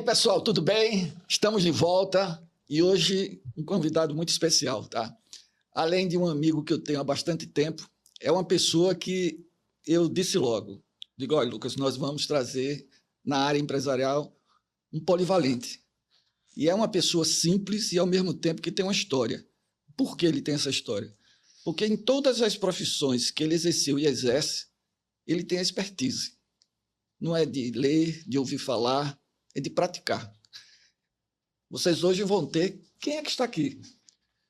pessoal, tudo bem? Estamos de volta e hoje um convidado muito especial, tá? Além de um amigo que eu tenho há bastante tempo, é uma pessoa que eu disse logo, digo, olha, Lucas, nós vamos trazer na área empresarial um polivalente. E é uma pessoa simples e ao mesmo tempo que tem uma história. Por que ele tem essa história? Porque em todas as profissões que ele exerceu e exerce, ele tem expertise. Não é de ler, de ouvir falar, é de praticar. Vocês hoje vão ter... Quem é que está aqui?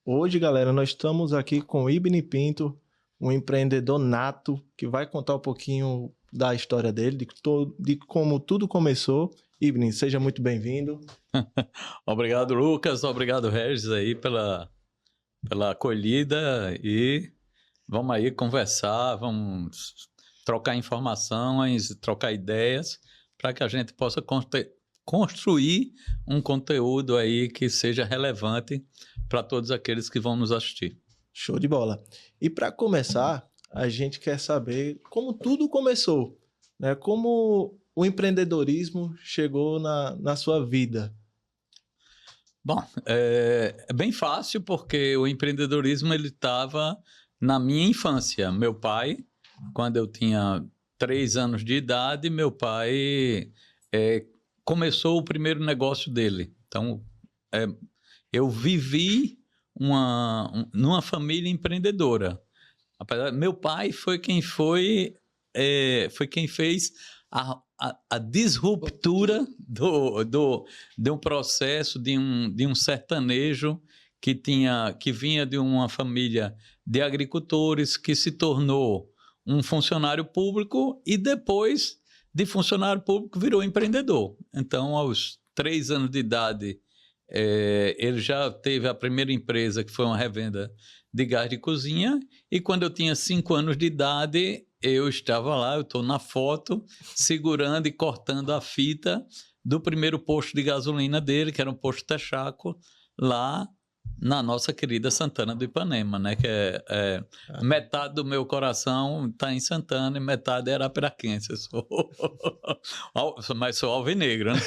Hoje, galera, nós estamos aqui com o Ibn Pinto, um empreendedor nato, que vai contar um pouquinho da história dele, de como tudo começou. Ibn, seja muito bem-vindo. Obrigado, Lucas. Obrigado, Regis, aí pela acolhida. E vamos aí conversar, vamos trocar informações, trocar ideias, para que a gente possa construir um conteúdo aí que seja relevante para todos aqueles que vão nos assistir. Show de bola. E para começar, a gente quer saber como tudo começou, né? Como o empreendedorismo chegou na sua vida. Bom, é bem fácil, porque o empreendedorismo ele estava na minha infância. Meu pai, quando eu tinha 3 anos de idade, meu pai começou o primeiro negócio dele. Então, eu vivi numa família empreendedora. Meu pai foi quem fez a disruptura de um processo de um sertanejo que vinha de uma família de agricultores, que se tornou um funcionário público e depois de funcionário público virou empreendedor. Então, aos 3 anos de idade, ele já teve a primeira empresa, que foi uma revenda de gás de cozinha, e quando eu tinha 5 anos de idade, eu estava lá, eu estou na foto, segurando e cortando a fita do primeiro posto de gasolina dele, que era um posto Texaco, lá na nossa querida Santana do Ipanema, né? Que metade do meu coração está em Santana e metade era Arapiraquense. Mas sou alvinegro, né?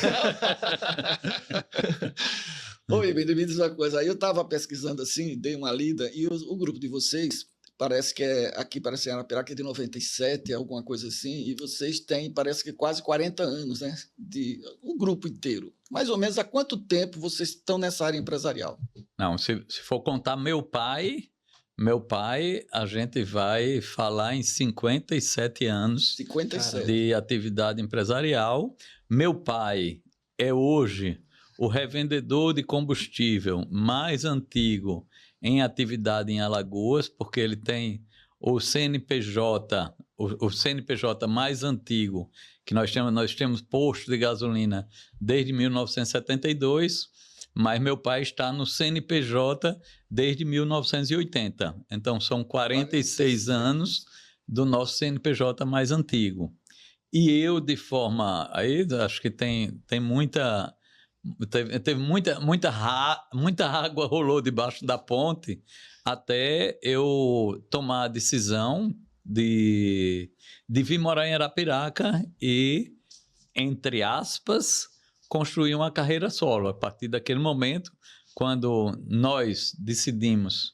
Oi, me diz uma coisa. Aí eu estava pesquisando assim, dei uma lida, e o grupo de vocês, parece que aqui parece Arapiraca, é de 97, alguma coisa assim, e vocês têm, parece que quase 40 anos, né? O grupo inteiro. Mais ou menos há quanto tempo vocês estão nessa área empresarial? Não, se for contar meu pai, a gente vai falar em 57 anos 57. De atividade empresarial. Meu pai é hoje o revendedor de combustível mais antigo em atividade em Alagoas, porque ele tem o CNPJ, o CNPJ mais antigo, que nós temos posto de gasolina desde 1972, mas meu pai está no CNPJ desde 1980. Então, são 46 anos do nosso CNPJ mais antigo. E eu, de forma... Aí, acho que tem muita... Teve muita água rolou debaixo da ponte até eu tomar a decisão de vir morar em Arapiraca e, entre aspas, construir uma carreira solo. A partir daquele momento, quando nós decidimos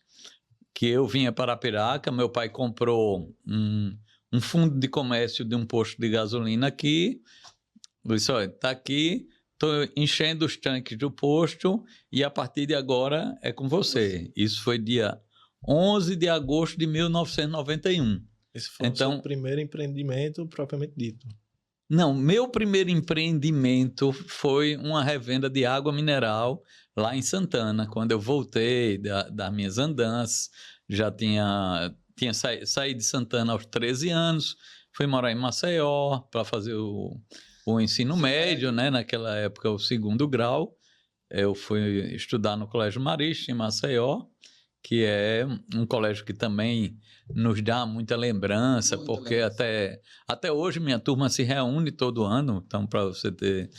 que eu vinha para Arapiraca, meu pai comprou um fundo de comércio de um posto de gasolina aqui. Eu disse, olha, está aqui, estou enchendo os tanques do posto e a partir de agora é com você. Isso foi dia 11 de agosto de 1991. Esse foi o seu primeiro empreendimento propriamente dito. Não, meu primeiro empreendimento foi uma revenda de água mineral lá em Santana. Quando eu voltei das minhas andanças, já tinha saído de Santana aos 13 anos, fui morar em Maceió para fazer o ensino médio, né? Naquela época, o 2º grau. Eu fui estudar no Colégio Marista, em Maceió, que é um colégio que também nos dá muita lembrança, porque até hoje minha turma se reúne todo ano. Então, para você ter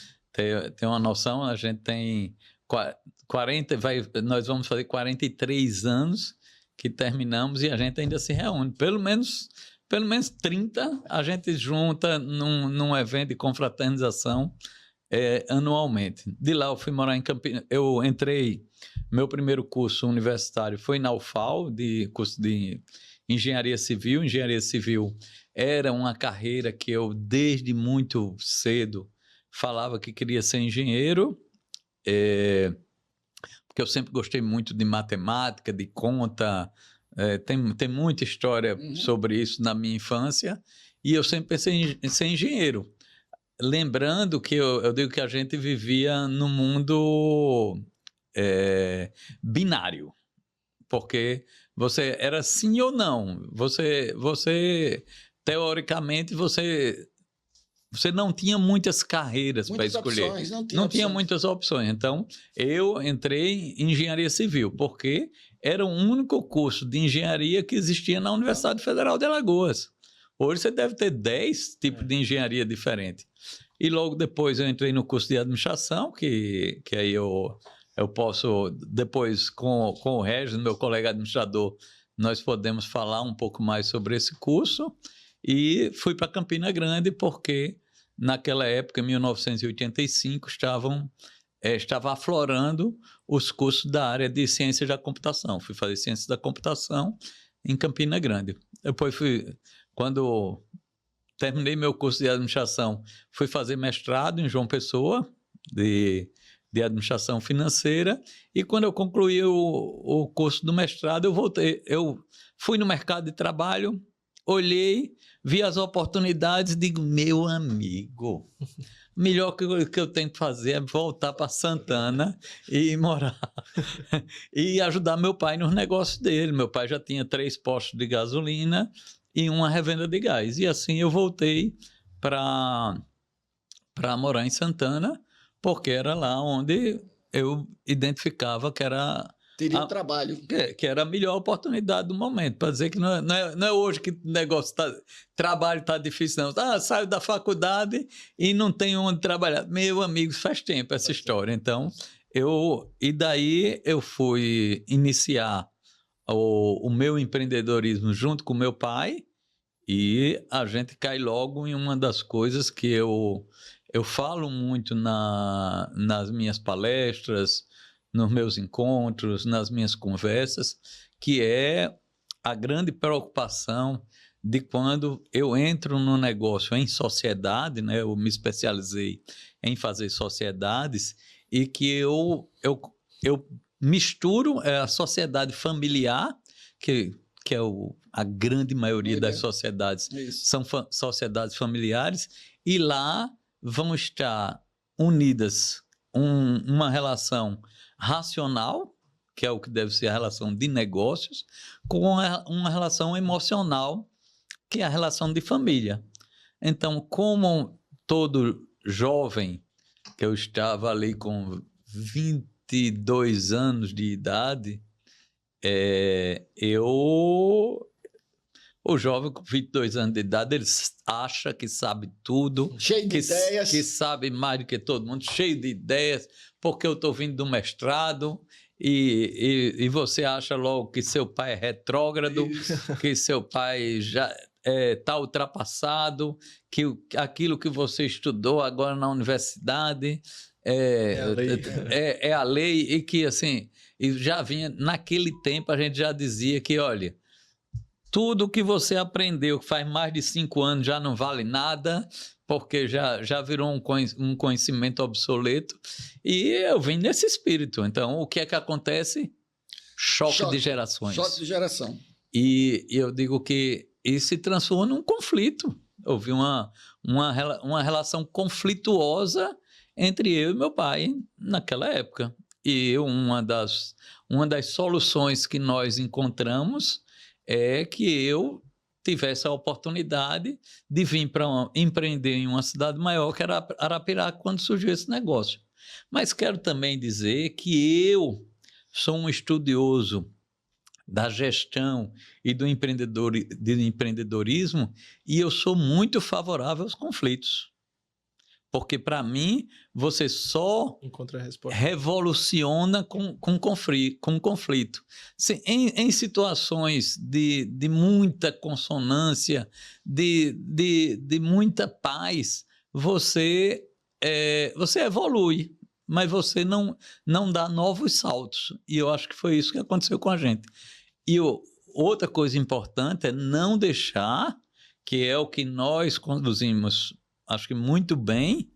uma noção, a gente tem 40, nós vamos fazer 43 anos que terminamos e a gente ainda se reúne. Pelo menos 30 a gente junta num evento de confraternização anualmente. De lá eu fui morar em Campinas. Eu entrei, meu primeiro curso universitário foi na UFAL, de curso de Engenharia Civil. Engenharia Civil era uma carreira que eu, desde muito cedo, falava que queria ser engenheiro, porque eu sempre gostei muito de matemática, de conta, tem muita história sobre isso na minha infância, e eu sempre pensei em ser engenheiro. Lembrando que eu digo que a gente vivia num mundo binário, porque você era sim ou não. Você teoricamente, você não tinha muitas carreiras para escolher. Opções, não tinha muitas opções. Então, eu entrei em Engenharia Civil, porque era o único curso de engenharia que existia na Universidade Federal de Alagoas. Hoje você deve ter 10 tipos de engenharia diferentes. E logo depois eu entrei no curso de administração, que aí eu posso, depois com o Regis, meu colega administrador, nós podemos falar um pouco mais sobre esse curso. E fui para Campina Grande porque naquela época, em 1985, estava aflorando os cursos da área de ciência da computação. Fui fazer ciência da computação em Campina Grande. Depois quando terminei meu curso de administração, fui fazer mestrado em João Pessoa, de administração financeira, e quando eu concluí o curso do mestrado, eu fui no mercado de trabalho, olhei, vi as oportunidades e digo, meu amigo, melhor que eu tenho que fazer é voltar para Santana e morar e ajudar meu pai nos negócios dele. Meu pai já tinha 3 postos de gasolina e uma revenda de gás. E assim eu voltei para morar em Santana, porque era lá onde eu identificava que era Teria trabalho. Que era a melhor oportunidade do momento, para dizer que não é hoje que o negócio trabalho está difícil, não. Saio da faculdade e não tenho onde trabalhar. Meu amigo, faz tempo essa história. Então, e daí eu fui iniciar o meu empreendedorismo junto com meu pai, e a gente cai logo em uma das coisas que eu falo muito nas minhas palestras, nos meus encontros, nas minhas conversas, que é a grande preocupação de quando eu entro no negócio em sociedade, né? Eu me especializei em fazer sociedades, e que eu misturo a sociedade familiar, que é a grande maioria das sociedades são sociedades familiares, e lá vão estar unidas uma relação racional, que é o que deve ser a relação de negócios, com uma relação emocional, que é a relação de família. Então, como todo jovem, que eu estava ali com 22 anos de idade, o jovem com 22 anos de idade, ele acha que sabe tudo. Cheio de ideias. Que sabe mais do que todo mundo, cheio de ideias, porque eu estou vindo do mestrado, e você acha logo que seu pai é retrógrado, que seu pai já está ultrapassado, que aquilo que você estudou agora na universidade é a lei, e que assim, e já vinha, naquele tempo a gente já dizia que, olha, tudo que você aprendeu que faz mais de 5 anos já não vale nada, porque já virou um conhecimento obsoleto. E eu vim nesse espírito. Então, o que é que acontece? Choque de gerações. Choque de geração. E eu digo que isso se transforma num conflito. Houve uma relação conflituosa entre eu e meu pai naquela época. E uma das soluções que nós encontramos é que eu tivesse a oportunidade de vir para empreender em uma cidade maior, que era Arapiraca, quando surgiu esse negócio. Mas quero também dizer que eu sou um estudioso da gestão e do empreendedorismo, e eu sou muito favorável aos conflitos. Porque, para mim, você só encontra a resposta. Revoluciona com conflito. Em situações de muita consonância, de muita paz, você você evolui, mas você não dá novos saltos. E eu acho que foi isso que aconteceu com a gente. E outra coisa importante é não deixar, que é o que nós conduzimos, acho que muito bem.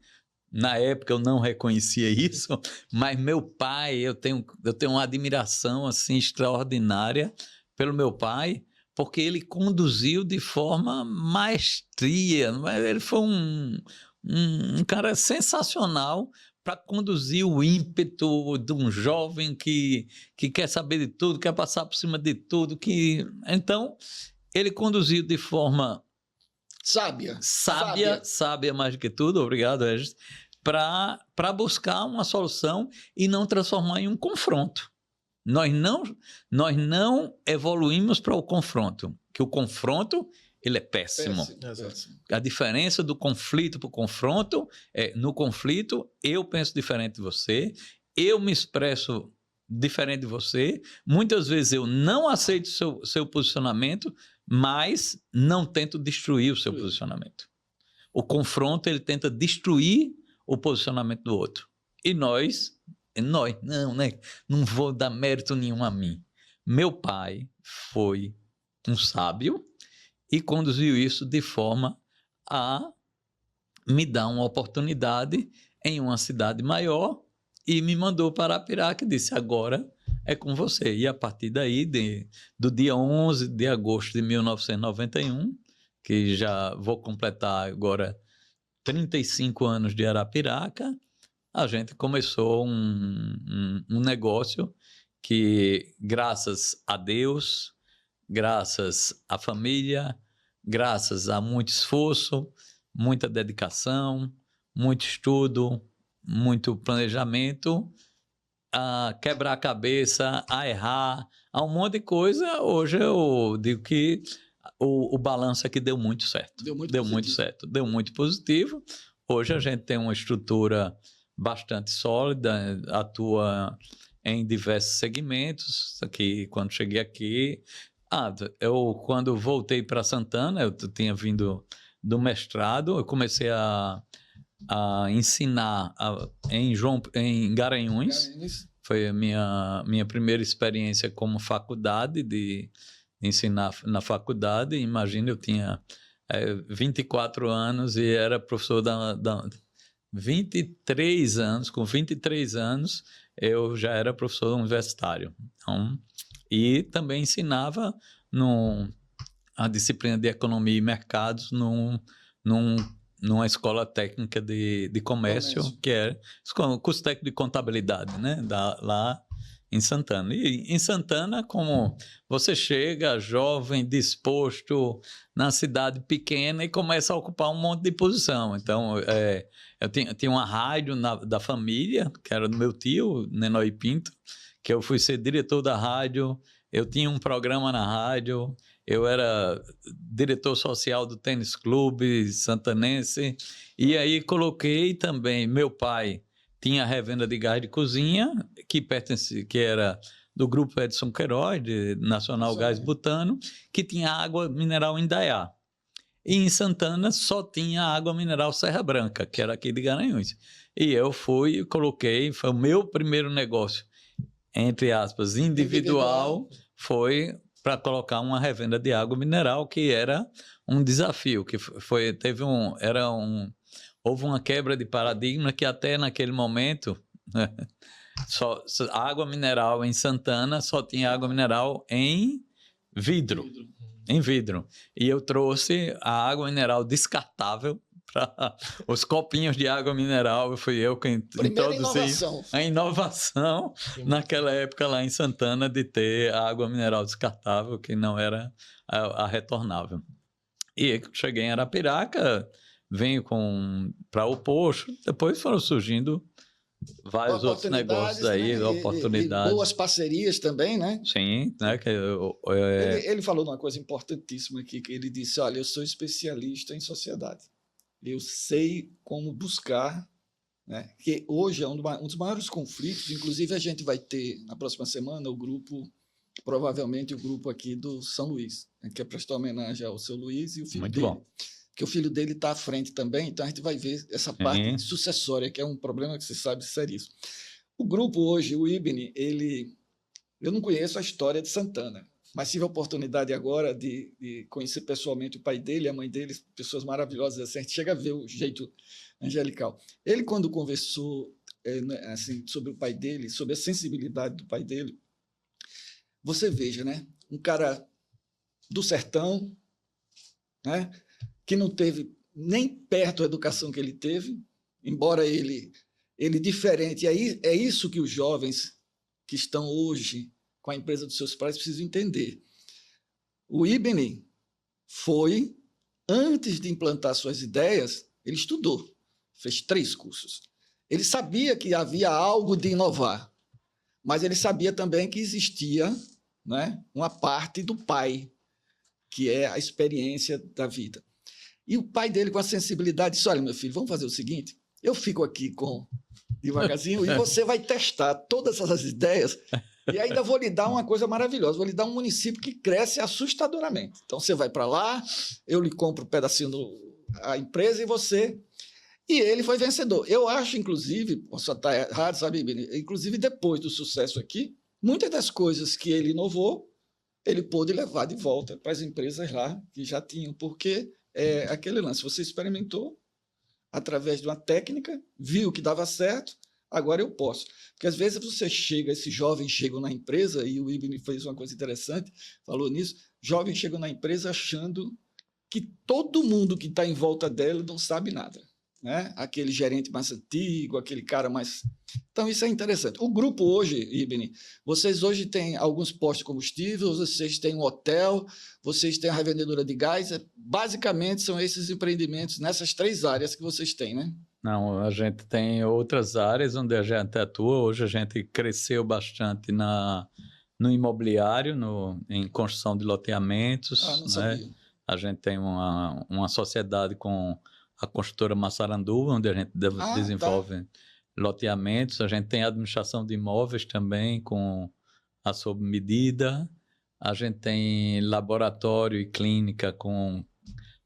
Na época eu não reconhecia isso, mas meu pai, eu tenho uma admiração assim extraordinária pelo meu pai, porque ele conduziu de forma maestria. Ele foi um cara sensacional para conduzir o ímpeto de um jovem que quer saber de tudo, quer passar por cima de tudo. Então, ele conduziu de forma sábia mais do que tudo, obrigado, Regis, para buscar uma solução e não transformar em um confronto. Nós não evoluímos para o confronto, que o confronto ele é péssimo. A diferença do conflito para o confronto é, no conflito, eu penso diferente de você, eu me expresso diferente de você, muitas vezes eu não aceito seu posicionamento, mas não tento destruir o seu posicionamento. O confronto, ele tenta destruir o posicionamento do outro. E nós não, né? Não vou dar mérito nenhum a mim. Meu pai foi um sábio e conduziu isso de forma a me dar uma oportunidade em uma cidade maior e me mandou para Arapiraca e disse, agora é com você. E a partir daí, do dia 11 de agosto de 1991, que já vou completar agora 35 anos de Arapiraca, a gente começou um negócio que, graças a Deus, graças à família, graças a muito esforço, muita dedicação, muito estudo, muito planejamento, a quebrar a cabeça, a errar, a um monte de coisa. Hoje eu digo que o balanço aqui deu muito certo. Deu muito certo, deu muito positivo. Hoje a gente tem uma estrutura bastante sólida, atua em diversos segmentos. Aqui, quando cheguei aqui, quando voltei para Santana, eu tinha vindo do mestrado, eu comecei a ensinar em Garanhuns. Foi a minha primeira experiência como faculdade, de ensinar na faculdade. Imagina, eu tinha 24 anos e era professor 23 anos. Com 23 anos, eu já era professor universitário. Então, e também ensinava a disciplina de Economia e Mercados numa escola técnica de comércio, que é curso técnico de contabilidade, né? Lá em Santana. E em Santana, como você chega jovem, disposto, na cidade pequena e começa a ocupar um monte de posição. Então, eu tinha uma rádio da família, que era do meu tio, Nenói Pinto, que eu fui ser diretor da rádio, eu tinha um programa na rádio, eu era diretor social do Tênis Clube Santanense, e aí coloquei também, meu pai tinha a revenda de gás de cozinha, que era do Grupo Edson Queiroz, de Nacional Gás Butano, que tinha água mineral Indaiá. E em Santana só tinha água mineral Serra Branca, que era aqui de Garanhuns. E eu fui e coloquei, foi o meu primeiro negócio, entre aspas, individual. Foi para colocar uma revenda de água mineral, que era um desafio, que houve uma quebra de paradigma que até naquele momento água mineral em Santana só tinha água mineral em vidro. E eu trouxe a água mineral descartável para os copinhos de água mineral. Fui eu que introduzi a inovação naquela época lá em Santana de ter a água mineral descartável, que não era a retornável. E cheguei em Arapiraca, venho para o posto, depois foram surgindo vários outros negócios aí, né? Oportunidades. E boas parcerias também, né? Sim, né? Ele falou uma coisa importantíssima aqui, que ele disse, olha, eu sou especialista em sociedade. Eu sei como buscar, né? Que hoje é um dos maiores conflitos, inclusive a gente vai ter, na próxima semana, provavelmente o grupo aqui do São Luís, né? Que é prestar homenagem ao seu Luís e o filho muito dele. bom. porque o filho dele está à frente também, então a gente vai ver essa parte sucessória, que é um problema que você sabe seríssimo. O grupo hoje, o IBNI, eu não conheço a história de Santana, mas tive a oportunidade agora de conhecer pessoalmente o pai dele, a mãe dele, pessoas maravilhosas, assim, a gente chega a ver o jeito angelical. Ele, quando conversou assim, sobre o pai dele, sobre a sensibilidade do pai dele, você veja, né? Um cara do sertão, né? Que não teve nem perto a educação que ele teve, embora ele diferente. E aí é isso que os jovens que estão hoje com a empresa dos seus pais precisam entender. O IBNI foi, antes de implantar suas ideias, ele estudou, fez 3 cursos. Ele sabia que havia algo de inovar, mas ele sabia também que existia, né, uma parte do pai, que é a experiência da vida. E o pai dele, com a sensibilidade, disse: olha, meu filho, vamos fazer o seguinte, eu fico aqui devagarzinho e você vai testar todas essas ideias e ainda vou lhe dar uma coisa maravilhosa, vou lhe dar um município que cresce assustadoramente. Então, você vai para lá, eu lhe compro um pedacinho da empresa e você... E ele foi vencedor. Eu acho, inclusive, posso estar errado, sabe, inclusive depois do sucesso aqui, muitas das coisas que ele inovou, ele pôde levar de volta para as empresas lá que já tinham, porque aquele lance, você experimentou através de uma técnica, viu que dava certo, agora eu posso. Porque às vezes esses jovens chegam na empresa, e o IBNI fez uma coisa interessante, falou nisso, jovens chegam na empresa achando que todo mundo que está em volta dela não sabe nada. Né? Aquele gerente mais antigo, aquele cara mais... Então, isso é interessante. O grupo hoje, IBNI, vocês hoje têm alguns postos de combustível, vocês têm um hotel, vocês têm a revendedora de gás, basicamente são esses empreendimentos nessas 3 áreas que vocês têm, né? Não, a gente tem outras áreas onde a gente atua. Hoje a gente cresceu bastante no imobiliário, em construção de loteamentos. Não sabia. A gente tem uma sociedade com a construtora Massaranduba, onde a gente desenvolve loteamentos. A gente tem administração de imóveis também, com a sob medida. A gente tem laboratório e clínica com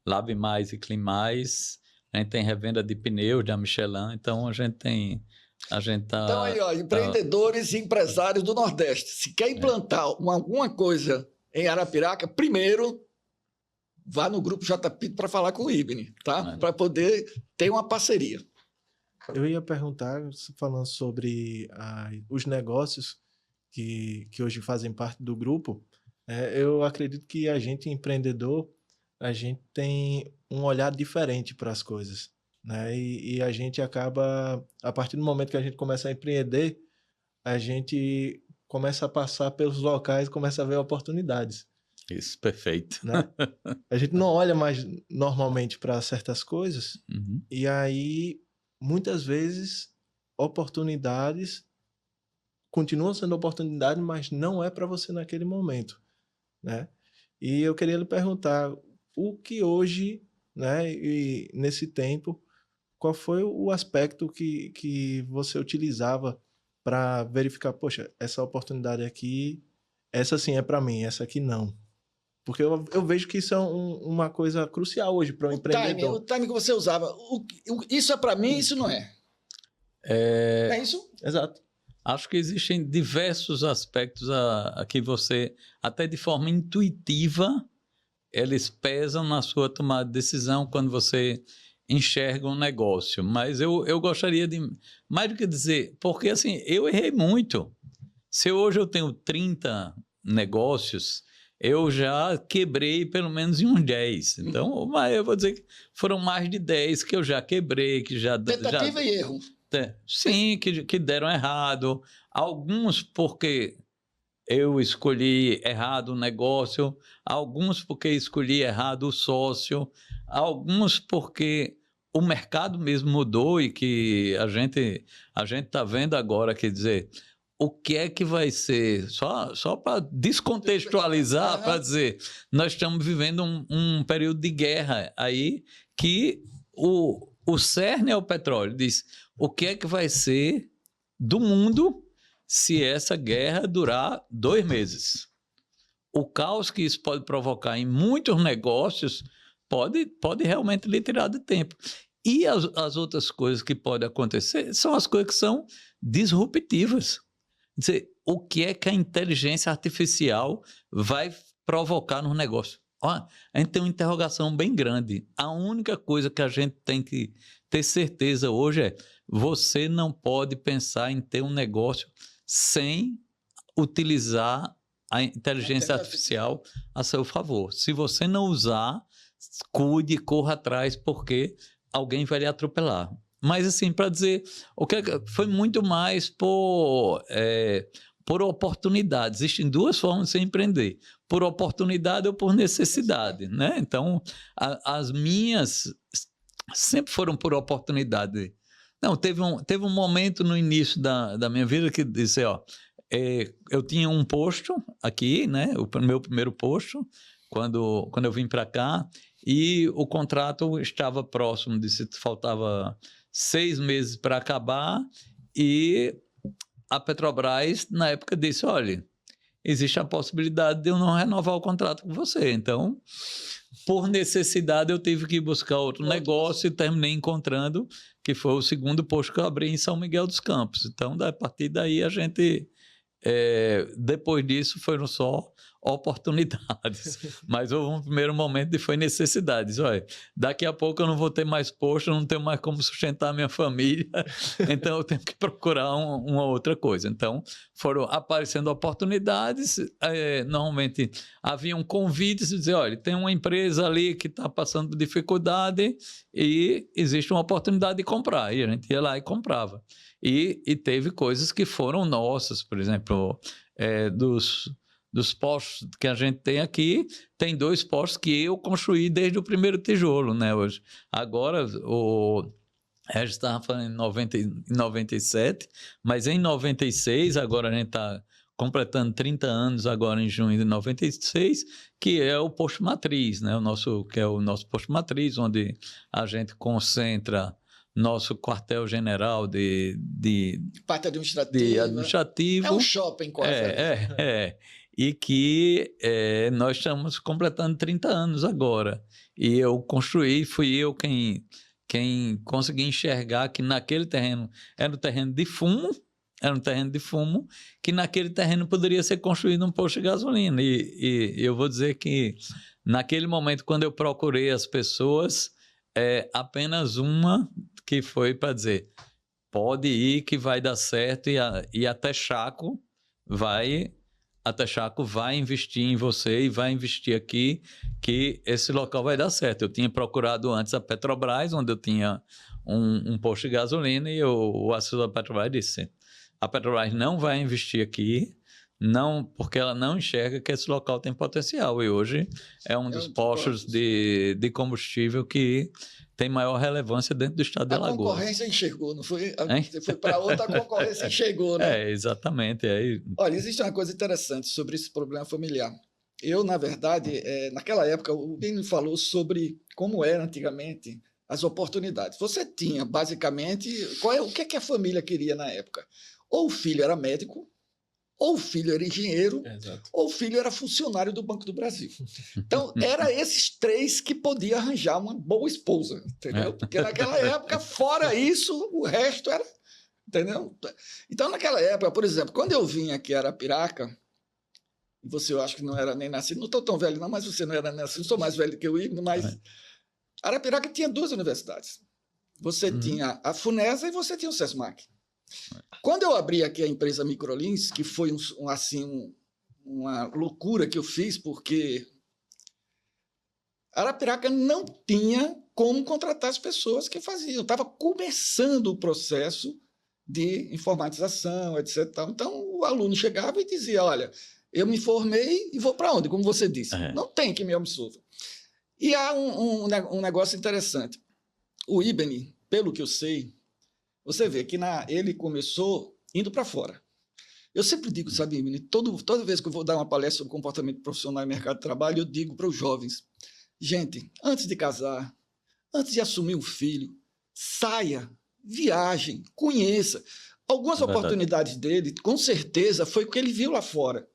Lab Mais e Clean Mais. A gente tem revenda de pneus da Michelin. Então, a gente tá... Então, aí, ó, empreendedores e empresários do Nordeste. Se quer implantar alguma coisa em Arapiraca, primeiro... vá no grupo JP para falar com o IBNI, tá? Para poder ter uma parceria. Eu ia perguntar, falando sobre os negócios que hoje fazem parte do grupo, eu acredito que a gente, empreendedor, a gente tem um olhar diferente para as coisas, né? E a gente acaba, a partir do momento que a gente começa a empreender, a gente começa a passar pelos locais, começa a ver oportunidades. Isso, perfeito. Né? A gente não olha mais normalmente para certas coisas, e aí, muitas vezes, oportunidades continuam sendo oportunidade, mas não é para você naquele momento, né? E eu queria lhe perguntar, o que hoje, né, e nesse tempo, qual foi o aspecto que você utilizava para verificar, poxa, essa oportunidade aqui, essa sim é para mim, essa aqui não? Porque eu vejo que isso é uma coisa crucial hoje para o empreendedor. O time que você usava, isso é para mim, isso não é. É isso? Exato. Acho que existem diversos aspectos a que você, até de forma intuitiva, eles pesam na sua tomada de decisão quando você enxerga um negócio. Mas eu gostaria de, mais do que dizer, porque assim, eu errei muito. Se hoje eu tenho 30 negócios... eu já quebrei pelo menos em uns 10. Então, eu vou dizer que foram mais de 10 que eu já quebrei, que já... Tentativa e erro. Sim, que deram errado. Alguns porque eu escolhi errado o negócio, alguns porque escolhi errado o sócio, alguns porque o mercado mesmo mudou e que a gente está vendo agora, quer dizer... o que é que vai ser? Só para descontextualizar, para dizer, nós estamos vivendo um período de guerra aí que o cerne é o petróleo. Diz, o que é que vai ser do mundo se essa guerra durar 2 meses? O caos que isso pode provocar em muitos negócios pode realmente lhe tirar de tempo. E as outras coisas que podem acontecer são as coisas que são disruptivas. Quer dizer, o que é que a inteligência artificial vai provocar no negócio? Ó, a gente tem uma interrogação bem grande. A única coisa que a gente tem que ter certeza hoje é: você não pode pensar em ter um negócio sem utilizar a inteligência artificial a seu favor. Se você não usar, cuide, corra atrás, porque alguém vai lhe atropelar. Mas, assim, para dizer, o que foi muito mais por oportunidade. Existem duas formas de se empreender: por oportunidade ou por necessidade, né? Então, as minhas sempre foram por oportunidade. Não, teve um momento no início da minha vida que disse, ó, eu tinha um posto aqui, né? O meu primeiro posto, quando eu vim para cá, e o contrato estava próximo faltava 6 meses para acabar, e a Petrobras, na época, disse, olha, existe a possibilidade de eu não renovar o contrato com você. Então, por necessidade, eu tive que buscar outro negócio e terminei encontrando, que foi o segundo posto que eu abri em São Miguel dos Campos. Então, a partir daí, a gente... depois disso, foram só oportunidades. Mas houve um primeiro momento e foi necessidades. Olha, daqui a pouco eu não vou ter mais posto, eu não tenho mais como sustentar a minha família, então eu tenho que procurar uma outra coisa. Então, foram aparecendo oportunidades, normalmente haviam convites de dizer, olha, tem uma empresa ali que está passando por dificuldade e existe uma oportunidade de comprar. E a gente ia lá e comprava. E teve coisas que foram nossas, por exemplo, dos postos que a gente tem aqui, tem 2 postos que eu construí desde o primeiro tijolo, né, hoje. Agora, o Regis estava falando em 97, mas em 96, agora a gente está completando 30 anos agora em junho de 96, que é o posto matriz, né, que é o nosso posto matriz, onde a gente concentra nosso quartel-general de parte administrativa. É um shopping quase. E que nós estamos completando 30 anos agora. E eu construí, fui eu quem consegui enxergar que naquele terreno era um terreno de fumo, que naquele terreno poderia ser construído um posto de gasolina. E eu vou dizer que naquele momento, quando eu procurei as pessoas, apenas uma que foi para dizer, pode ir que vai dar certo, e a Texaco vai investir em você e vai investir aqui, que esse local vai dar certo. Eu tinha procurado antes a Petrobras, onde eu tinha um posto de gasolina, e o assessor da Petrobras disse, a Petrobras não vai investir aqui, não, porque ela não enxerga que esse local tem potencial. E hoje é um dos postos de combustível que tem maior relevância dentro do estado de Alagoas. A concorrência enxergou, não foi? Você foi para outra, a concorrência enxergou, né? Exatamente. Olha, existe uma coisa interessante sobre esse problema familiar. Eu, na verdade, naquela época, o Bini falou sobre como era antigamente as oportunidades. Você tinha, basicamente, o que a família queria na época? Ou o filho era médico, ou o filho era engenheiro, ou o filho era funcionário do Banco do Brasil. Então, era esses 3 que podia arranjar uma boa esposa, entendeu? Porque naquela época, fora isso, o resto era... Entendeu? Então, naquela época, por exemplo, quando eu vim aqui a Arapiraca, você, eu acho que não era nem nascido, não estou tão velho não, mas você não era nascido, sou mais velho que o Igor, mas Arapiraca tinha 2 universidades. Você tinha a FUNESA e você tinha o SESMAC. Quando eu abri aqui a empresa Microlins, que foi uma loucura que eu fiz, porque Arapiraca não tinha como contratar as pessoas que faziam. Estava começando o processo de informatização, etc. Então, o aluno chegava e dizia, olha, eu me formei e vou para onde? Como você disse. Não tem quem me absolva. E há um negócio interessante. O Ibni, pelo que eu sei, você vê que ele começou indo para fora. Eu sempre digo, sabe, Ibni, toda vez que eu vou dar uma palestra sobre comportamento profissional e mercado de trabalho, eu digo para os jovens, gente, antes de casar, antes de assumir um filho, saia, viajem, conheça. Algumas oportunidades dele, com certeza, foi o que ele viu lá fora.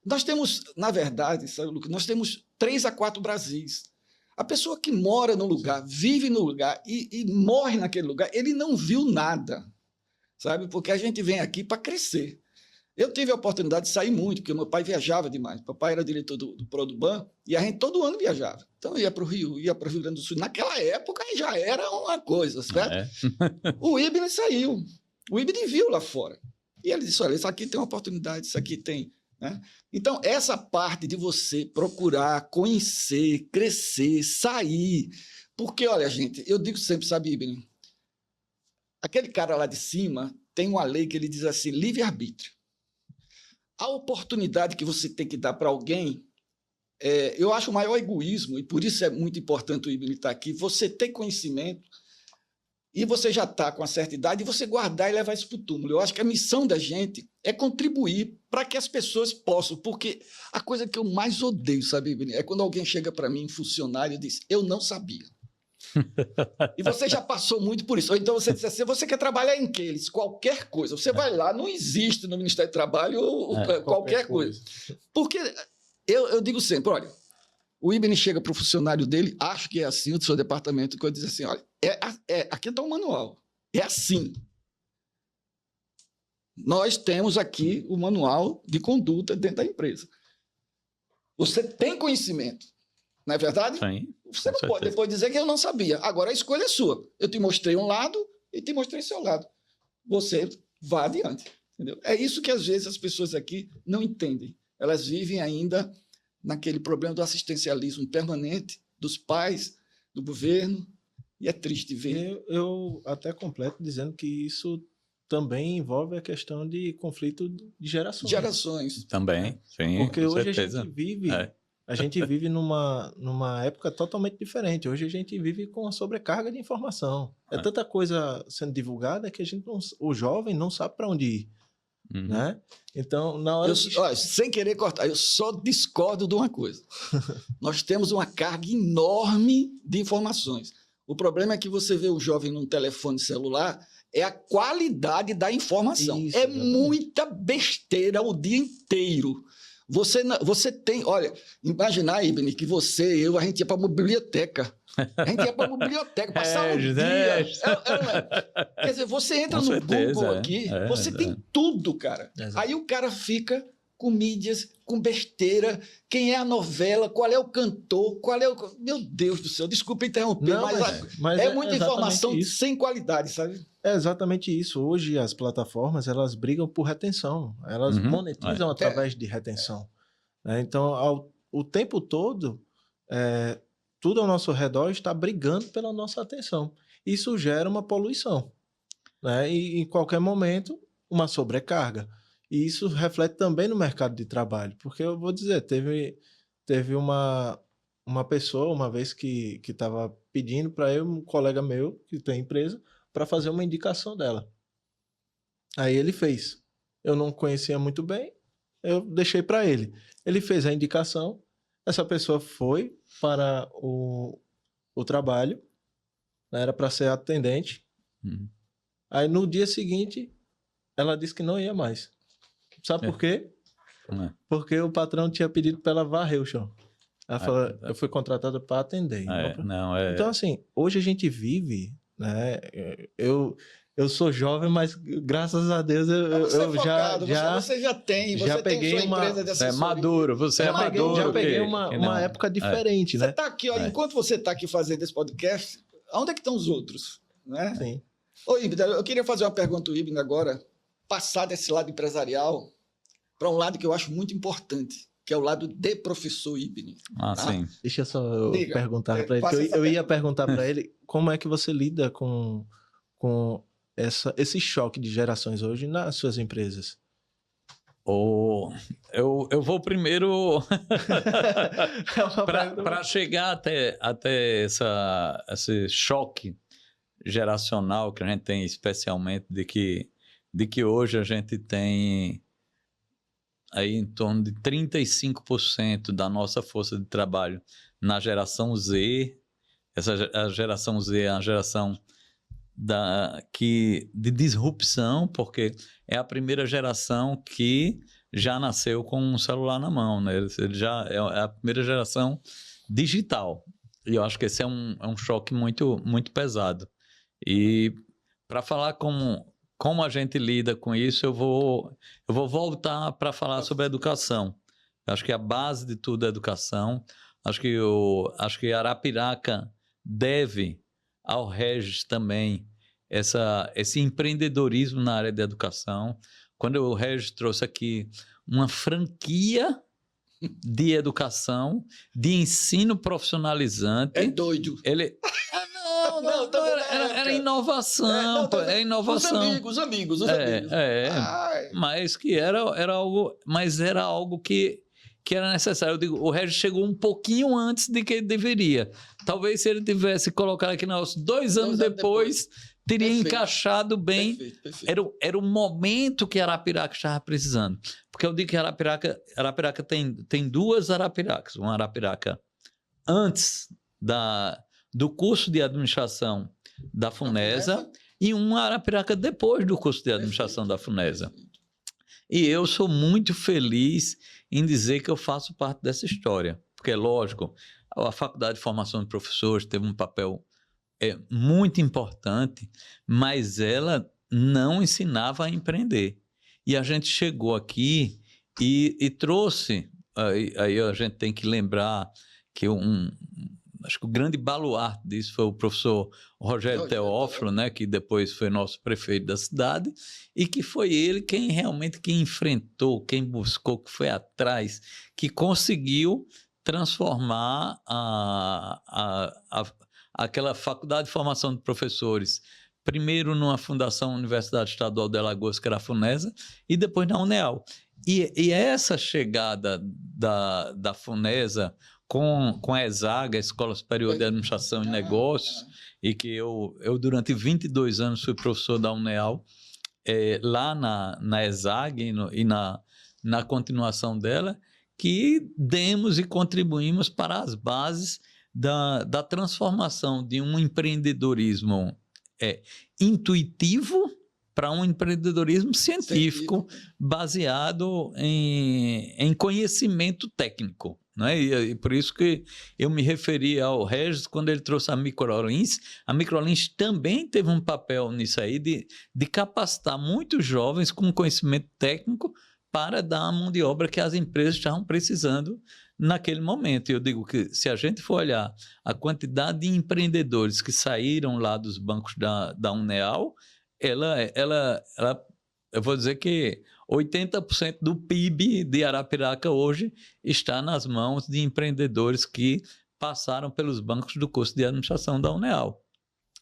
Nós temos, na verdade, sabe, Lucas, nós temos 3 a 4 Brasis. A pessoa que mora no lugar, vive no lugar e morre naquele lugar, ele não viu nada, sabe? Porque a gente vem aqui para crescer. Eu tive a oportunidade de sair muito, porque meu pai viajava demais. Meu pai era diretor do Produban e a gente todo ano viajava. Então, eu ia para o Rio, ia para o Rio Grande do Sul. Naquela época já era uma coisa, certo? O Ibne saiu. O Ibne viu lá fora. E ele disse, olha, isso aqui tem uma oportunidade, isso aqui tem... Né? Então, essa parte de você procurar, conhecer, crescer, sair... Porque, olha, gente, eu digo sempre, sabe, Ibne? Aquele cara lá de cima tem uma lei que ele diz assim, livre-arbítrio. A oportunidade que você tem que dar para alguém, eu acho o maior egoísmo, e por isso é muito importante o Ibne estar aqui, você ter conhecimento, e você já está com uma certa idade, e você guardar e levar isso para o túmulo. Eu acho que a missão da gente é contribuir para que as pessoas possam, porque a coisa que eu mais odeio, sabe, Ibne, é quando alguém chega para mim, um funcionário, e diz, eu não sabia. E você já passou muito por isso. Ou então você diz assim, você quer trabalhar em quê? Ele diz, qualquer coisa. Você vai lá, não existe no Ministério do Trabalho qualquer coisa. Porque eu digo sempre, olha, o Ibne chega para o funcionário dele, acho que é assim, o do seu departamento, que eu diz assim, olha, aqui está o manual, é assim. Nós temos aqui o manual de conduta dentro da empresa. Você tem conhecimento, não é verdade? Sim, você não pode depois dizer que eu não sabia. Agora a escolha é sua. Eu te mostrei um lado e te mostrei seu lado. Você vá adiante. Entendeu? É isso que às vezes as pessoas aqui não entendem. Elas vivem ainda naquele problema do assistencialismo permanente dos pais, do governo, e é triste ver. Eu até completo dizendo que isso também envolve a questão de conflito de gerações. Gerações. Também, sim. Porque com hoje certeza. a gente vive numa época totalmente diferente. Hoje a gente vive com uma sobrecarga de informação. É tanta coisa sendo divulgada que o jovem não sabe para onde ir. Uhum. Né? Então, na hora olha, sem querer cortar, eu só discordo de uma coisa. Nós temos uma carga enorme de informações. O problema é que você vê o jovem num telefone celular, é a qualidade da informação. Isso, é muita besteira o dia inteiro. Você tem... Olha, imaginar, Ibne, que você e eu, a gente ia para a biblioteca. A gente ia para a biblioteca, passava um dia. Quer dizer, você entra no Google aqui, você tem tudo, cara. Exato. Aí o cara fica com mídias, com besteira, quem é a novela, qual é o cantor, qual é o... Meu Deus do céu, desculpa interromper, mas é muita informação sem qualidade, sabe? É exatamente isso. Hoje as plataformas, elas brigam por retenção. Elas monetizam através de retenção. Então, o tempo todo, tudo ao nosso redor está brigando pela nossa atenção. Isso gera uma poluição. Né? E, em qualquer momento, uma sobrecarga. E isso reflete também no mercado de trabalho. Porque eu vou dizer, teve uma pessoa, uma vez, que estava pedindo para eu, um colega meu, que tem empresa, para fazer uma indicação dela. Aí ele fez. Eu não conhecia muito bem, eu deixei para ele. Ele fez a indicação, essa pessoa foi para o trabalho, né, era para ser atendente. Aí no dia seguinte, ela disse que não ia mais. Sabe por quê? Porque o patrão tinha pedido para ela varrer o chão. Ela falou, eu fui contratada para atender. Então, assim, hoje a gente vive... Né? Eu sou jovem, mas graças a Deus eu você já tem, você já tem peguei sua empresa de assessoria. Maduro, você é maduro. Já peguei uma época diferente, né? Você está aqui, olha, enquanto você está aqui fazendo esse podcast, onde é que estão os outros? Né? Sim. Ô, Ibne, eu queria fazer uma pergunta ao Ibne agora, passar desse lado empresarial para um lado que eu acho muito importante, que é o lado de professor Ibne. Sim. Deixa eu só perguntar para ele, eu ia perguntar para ele como é que você lida com esse choque de gerações hoje nas suas empresas. Eu vou primeiro para chegar até esse choque geracional que a gente tem, especialmente de que hoje a gente tem aí em torno de 35% da nossa força de trabalho na geração Z. A geração Z é a geração de disrupção, porque é a primeira geração que já nasceu com um celular na mão, né? Ele já é a primeira geração digital. eu acho que esse é um choque muito, muito pesado. E para falar como a gente lida com isso, eu vou voltar para falar sobre a educação. Eu acho que a base de tudo é a educação. Acho que Arapiraca deve ao Regis também esse empreendedorismo na área da educação. Quando o Regis trouxe aqui uma franquia de educação, de ensino profissionalizante. É doido. Ele... Era inovação, é inovação. Os amigos. Mas que era algo que era necessário. Eu digo, o Regis chegou um pouquinho antes de que ele deveria. Talvez se ele tivesse colocado aqui nos 2 anos depois, teria encaixado bem. Perfeito. Era o momento que Arapiraca estava precisando. Porque eu digo que Arapiraca tem 2 Arapiracas. Uma Arapiraca antes do curso de administração da FUNESA e uma Arapiraca depois do curso de administração da FUNESA. E eu sou muito feliz em dizer que eu faço parte dessa história. Porque, lógico, a Faculdade de Formação de Professores teve um papel muito importante, mas ela não ensinava a empreender. E a gente chegou aqui e trouxe... Aí a gente tem que lembrar que acho que o grande baluarte disso foi o professor Rogério Teófilo, né, que depois foi nosso prefeito da cidade, e que foi ele quem enfrentou, quem buscou, que foi atrás, que conseguiu transformar aquela Faculdade de Formação de Professores, primeiro numa fundação Universidade Estadual de Alagoas, que era a FUNESA, e depois na UNEAL. E essa chegada da FUNESA com a ESAG, a Escola Superior de Administração e Negócios, e que eu durante 22 anos fui professor da UNEAL, lá na ESAG e na continuação dela, que demos e contribuímos para as bases da transformação de um empreendedorismo intuitivo para um empreendedorismo científico baseado em conhecimento técnico. Né? E por isso que eu me referi ao Regis quando ele trouxe a Microlins. A Microlins também teve um papel nisso aí de capacitar muitos jovens com conhecimento técnico para dar a mão de obra que as empresas estavam precisando naquele momento. E eu digo que se a gente for olhar a quantidade de empreendedores que saíram lá dos bancos da UNEAL, eu vou dizer que 80% do PIB de Arapiraca hoje está nas mãos de empreendedores que passaram pelos bancos do curso de administração da UNEAL.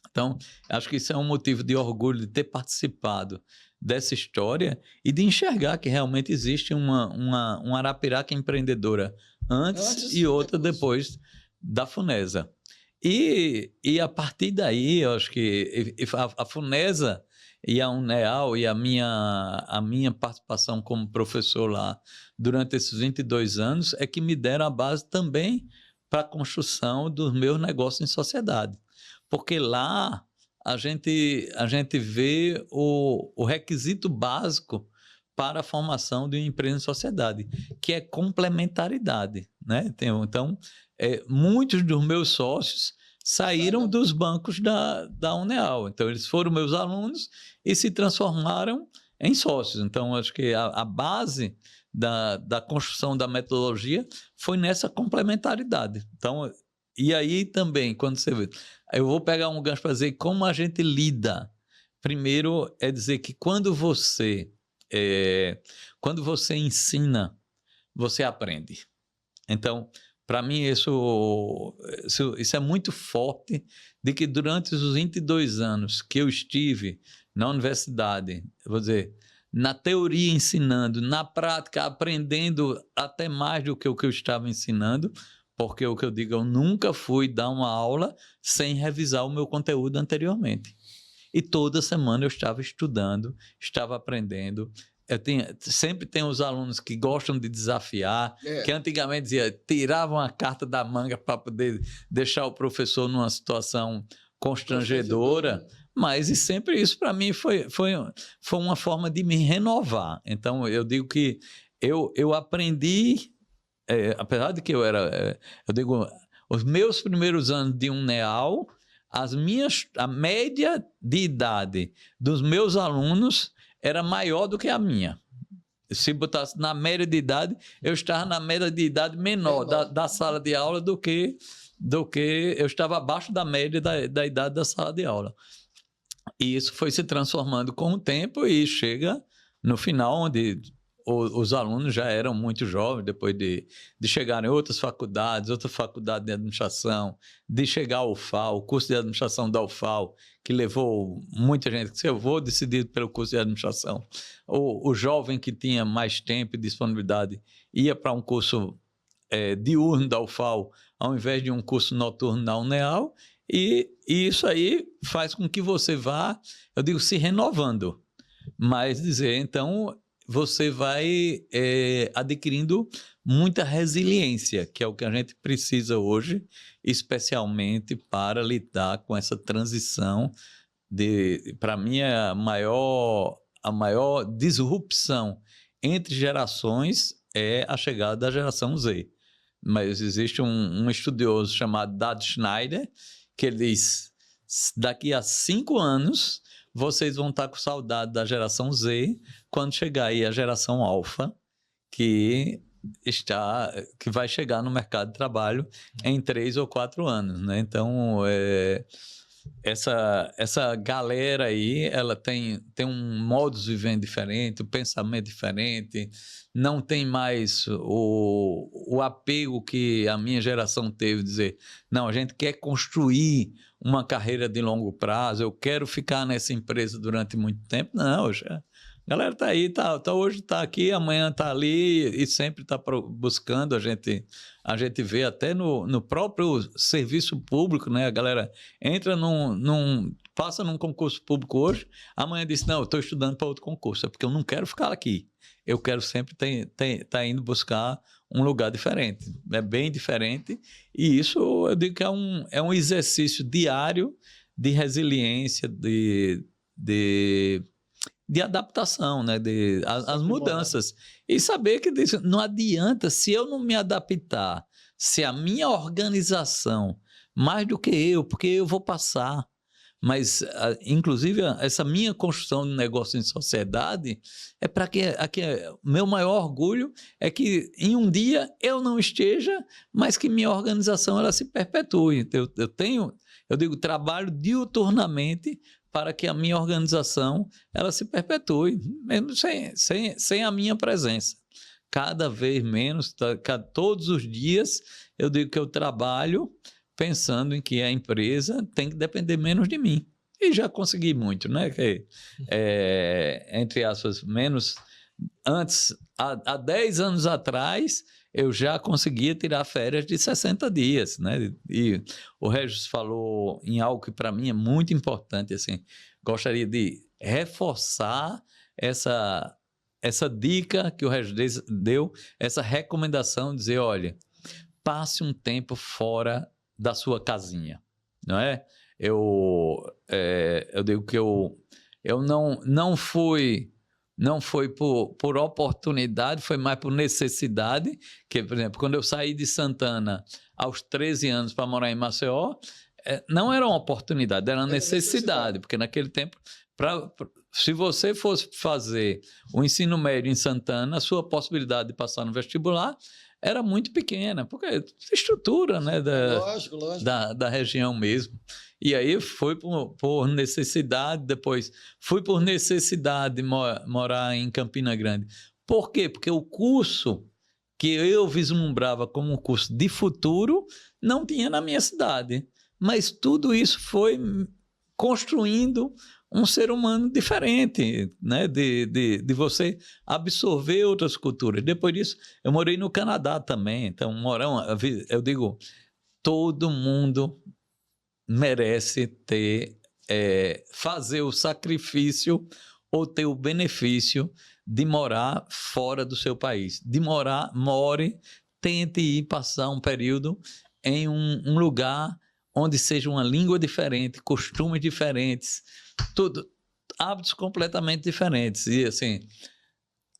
Então, acho que isso é um motivo de orgulho de ter participado dessa história e de enxergar que realmente existe uma Arapiraca empreendedora antes e outra depois da FUNESA. E a partir daí, eu acho que a FUNESA e a UNEAL e a minha participação como professor lá durante esses 22 anos é que me deram a base também para a construção dos meus negócios em sociedade. Porque lá a gente vê o requisito básico para a formação de uma empresa em sociedade, que é complementaridade. Né? Então, muitos dos meus sócios saíram dos bancos da UNEAL. Então, eles foram meus alunos e se transformaram em sócios. Então, acho que a base da construção da metodologia foi nessa complementaridade. Então, e aí também, quando você vê... Eu vou pegar um gancho para dizer como a gente lida. Primeiro, é dizer que quando você ensina, você aprende. Então, para mim, isso é muito forte, de que durante os 22 anos que eu estive na universidade, eu vou dizer, na teoria ensinando, na prática aprendendo até mais do que o que eu estava ensinando, porque o que eu digo, eu nunca fui dar uma aula sem revisar o meu conteúdo anteriormente. E toda semana eu estava estudando, estava aprendendo. Sempre tem os alunos que gostam de desafiar, que antigamente tiravam a carta da manga para poder deixar o professor numa situação constrangedora, mas e sempre isso para mim foi uma forma de me renovar. Então eu digo que eu aprendi, apesar de que eu digo, Os meus primeiros anos de UNEAL, a média de idade dos meus alunos era maior do que a minha. Se botasse na média de idade, eu estava na média de idade menor da sala de aula do que eu estava abaixo da média da idade da sala de aula. E isso foi se transformando com o tempo e chega no final, onde os alunos já eram muito jovens, depois de chegarem em outras faculdades de administração, de chegar ao UFAL, o curso de administração da UFAL, que levou muita gente, que eu vou decidido pelo curso de administração. O jovem que tinha mais tempo e disponibilidade ia para um curso diurno da UFAL, ao invés de um curso noturno na UNEAL, e isso aí faz com que você vá, eu digo, se renovando. Mas dizer, então, você vai adquirindo muita resiliência, que é o que a gente precisa hoje, especialmente para lidar com essa transição. Para mim, a maior disrupção entre gerações é a chegada da geração Z. Mas existe um estudioso chamado Dad Schneider, que ele diz, daqui a 5 anos, vocês vão estar com saudade da geração Z, quando chegar aí a geração Alpha, que vai chegar no mercado de trabalho em 3 ou 4 anos, né? Então, essa galera aí, ela tem um modus vivendi diferente, um pensamento diferente, não tem mais o apego que a minha geração teve, dizer, não, a gente quer construir uma carreira de longo prazo, eu quero ficar nessa empresa durante muito tempo. Não, a galera está aí, hoje está aqui, amanhã está ali e sempre está buscando. A gente vê até no próprio serviço público, né? A galera entra passa num concurso público hoje, amanhã diz, não, eu estou estudando para outro concurso, é porque eu não quero ficar aqui. Eu quero sempre estar indo buscar um lugar diferente, é bem diferente, e isso eu digo que é um exercício diário de resiliência, de adaptação, né? As mudanças. E saber que não adianta, se eu não me adaptar, se a minha organização, mais do que eu, porque eu vou passar, mas, inclusive, essa minha construção de negócio em sociedade é para que meu maior orgulho é que em um dia eu não esteja, mas que minha organização ela se perpetue. Eu digo, trabalho diuturnamente para que a minha organização ela se perpetue, mesmo sem a minha presença. Cada vez menos, todos os dias, eu digo que eu trabalho pensando em que a empresa tem que depender menos de mim. E já consegui muito, né? Entre aspas, menos... Antes, há 10 anos atrás, eu já conseguia tirar férias de 60 dias, né? E o Regis falou em algo que para mim é muito importante, assim, gostaria de reforçar essa dica que o Regis deu, essa recomendação, dizer, olha, passe um tempo fora da sua casinha, não é? Eu digo que eu não fui por oportunidade, foi mais por necessidade, que, por exemplo, quando eu saí de Santana aos 13 anos para morar em Maceió, não era uma oportunidade, era uma necessidade, porque naquele tempo, se você fosse fazer o ensino médio em Santana, a sua possibilidade de passar no vestibular era muito pequena, porque estrutura, né, Lógico. Da região mesmo. E aí foi por necessidade, depois fui por necessidade de morar em Campina Grande. Por quê? Porque o curso que eu vislumbrava como um curso de futuro não tinha na minha cidade. Mas tudo isso foi construindo um ser humano diferente, né? De você absorver outras culturas. Depois disso, eu morei no Canadá também. Então, eu digo, todo mundo merece fazer o sacrifício ou ter o benefício de morar fora do seu país. Tente ir passar um período em um lugar onde seja uma língua diferente, costumes diferentes, hábitos completamente diferentes. E assim,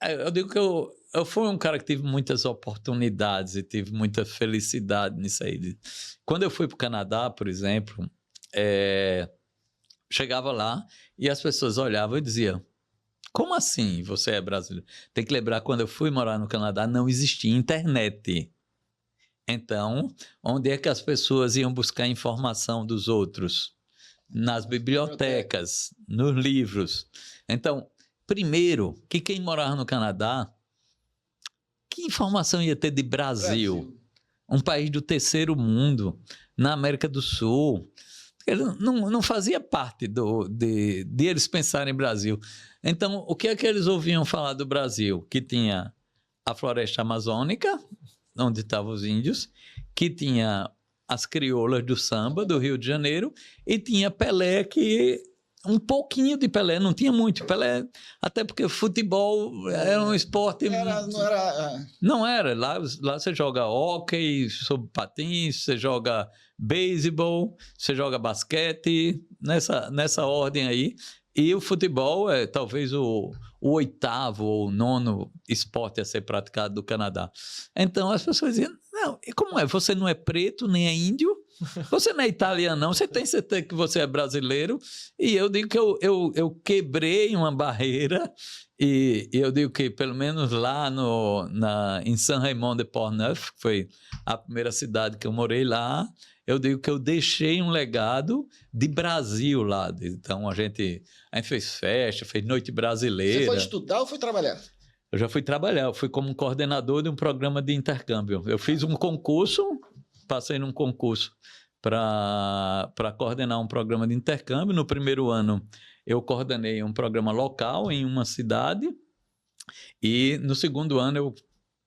Eu digo que eu fui um cara que tive muitas oportunidades e tive muita felicidade nisso aí. Quando eu fui para o Canadá, por exemplo, chegava lá e as pessoas olhavam e diziam: como assim você é brasileiro? Tem que lembrar, quando eu fui morar no Canadá, não existia internet. Então, onde é que as pessoas iam buscar informação dos outros? Nas bibliotecas, nos livros. Então, primeiro, que quem morava no Canadá, que informação ia ter de Brasil? Um país do terceiro mundo, na América do Sul. Ele não fazia parte de eles pensarem em Brasil. Então, o que é que eles ouviam falar do Brasil? Que tinha a floresta amazônica, onde estavam os índios, que tinha as crioulas do samba, do Rio de Janeiro, e tinha Pelé, que um pouquinho de Pelé, não tinha muito. Pelé, até porque futebol era um esporte... Não era. Lá você joga hóquei sobre patins, você joga beisebol, você joga basquete, nessa ordem aí. E o futebol é talvez o 8º ou 9º esporte a ser praticado do Canadá. Então as pessoas diziam: não, e como é? Você não é preto, nem é índio, você não é italiano, não, você tem certeza que você é brasileiro? E eu digo que eu quebrei uma barreira, e eu digo que pelo menos lá em Saint-Raymond-de-Portneuf, que foi a primeira cidade que eu morei lá, eu digo que eu deixei um legado de Brasil lá. Então a gente fez festa, fez noite brasileira. Você foi estudar ou foi trabalhar? Eu já fui trabalhar, eu fui como coordenador de um programa de intercâmbio. Eu fiz um concurso, passei num concurso para coordenar um programa de intercâmbio. No primeiro ano eu coordenei um programa local em uma cidade, e no segundo ano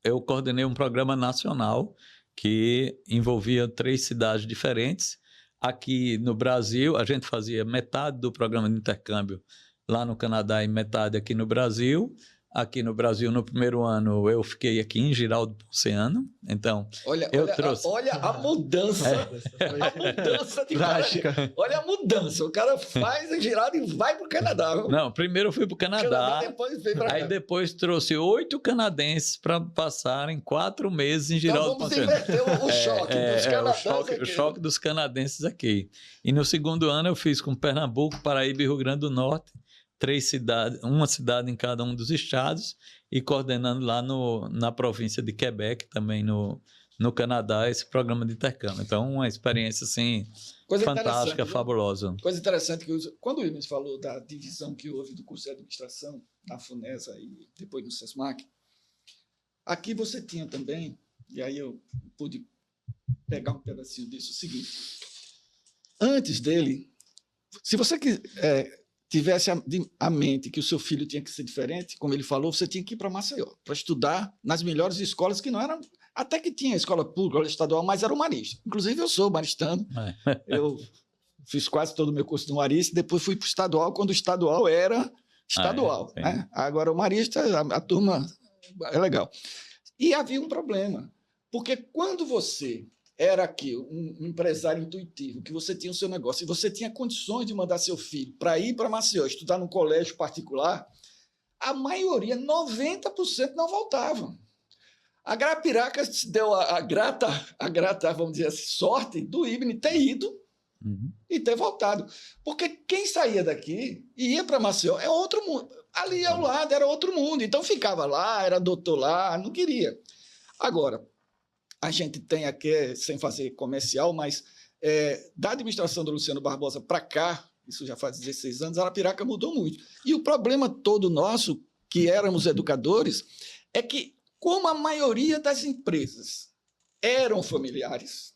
eu coordenei um programa nacional que envolvia 3 cidades diferentes. Aqui no Brasil, a gente fazia metade do programa de intercâmbio lá no Canadá e metade aqui no Brasil. Aqui no Brasil, no primeiro ano, eu fiquei aqui em Giraldo Porciano. Então, olha a mudança. A mudança de cara. Olha a mudança. O cara faz em Giraldo e vai para o Canadá. Não, primeiro eu fui para o Canadá. Depois veio para cá. Aí depois trouxe 8 canadenses para passarem 4 meses em Giraldo Porciano. Então vamos inverter o choque dos canadenses. O choque dos canadenses aqui. E no segundo ano eu fiz com Pernambuco, Paraíba e Rio Grande do Norte. 3 cidades, uma cidade em cada um dos estados, e coordenando lá na província de Quebec, também no Canadá, esse programa de intercâmbio. Então, uma experiência assim, fantástica, fabulosa. Coisa interessante, que quando o Williams falou da divisão que houve do curso de administração na FUNESA e depois no SESMAC, aqui você tinha também, e aí eu pude pegar um pedacinho disso, o seguinte: antes dele, se você tivesse a mente que o seu filho tinha que ser diferente, como ele falou, você tinha que ir para Maceió, para estudar nas melhores escolas, que não eram... Até que tinha escola pública, estadual, mas era o marista. Inclusive, eu sou maristano. Eu fiz quase todo o meu curso no marista, depois fui para o estadual, quando o estadual era estadual. Né? Agora, o marista, a turma é legal. E havia um problema, porque quando você era aqui um empresário intuitivo, que você tinha o seu negócio e você tinha condições de mandar seu filho para ir para Maceió estudar num colégio particular, a maioria, 90%, não voltavam. A Garapiraca deu a grata, vamos dizer assim, sorte do Ibn ter ido e ter voltado. Porque quem saía daqui e ia para Maceió é outro mundo. Ali ao lado era outro mundo. Então ficava lá, era doutor lá, não queria. Agora, a gente tem aqui, sem fazer comercial, mas da administração do Luciano Barbosa para cá, isso já faz 16 anos, a Arapiraca mudou muito. E o problema todo nosso, que éramos educadores, é que, como a maioria das empresas eram familiares,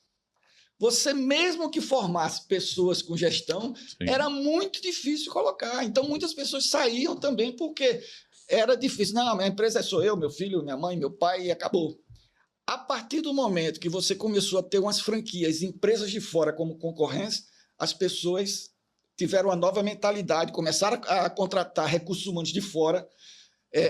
você mesmo que formasse pessoas com gestão, era muito difícil colocar. Então, muitas pessoas saíam também porque era difícil. Não, minha empresa sou eu, meu filho, minha mãe, meu pai, e acabou. A partir do momento que você começou a ter umas franquias, empresas de fora como concorrência, as pessoas tiveram uma nova mentalidade, começaram a contratar recursos humanos de fora.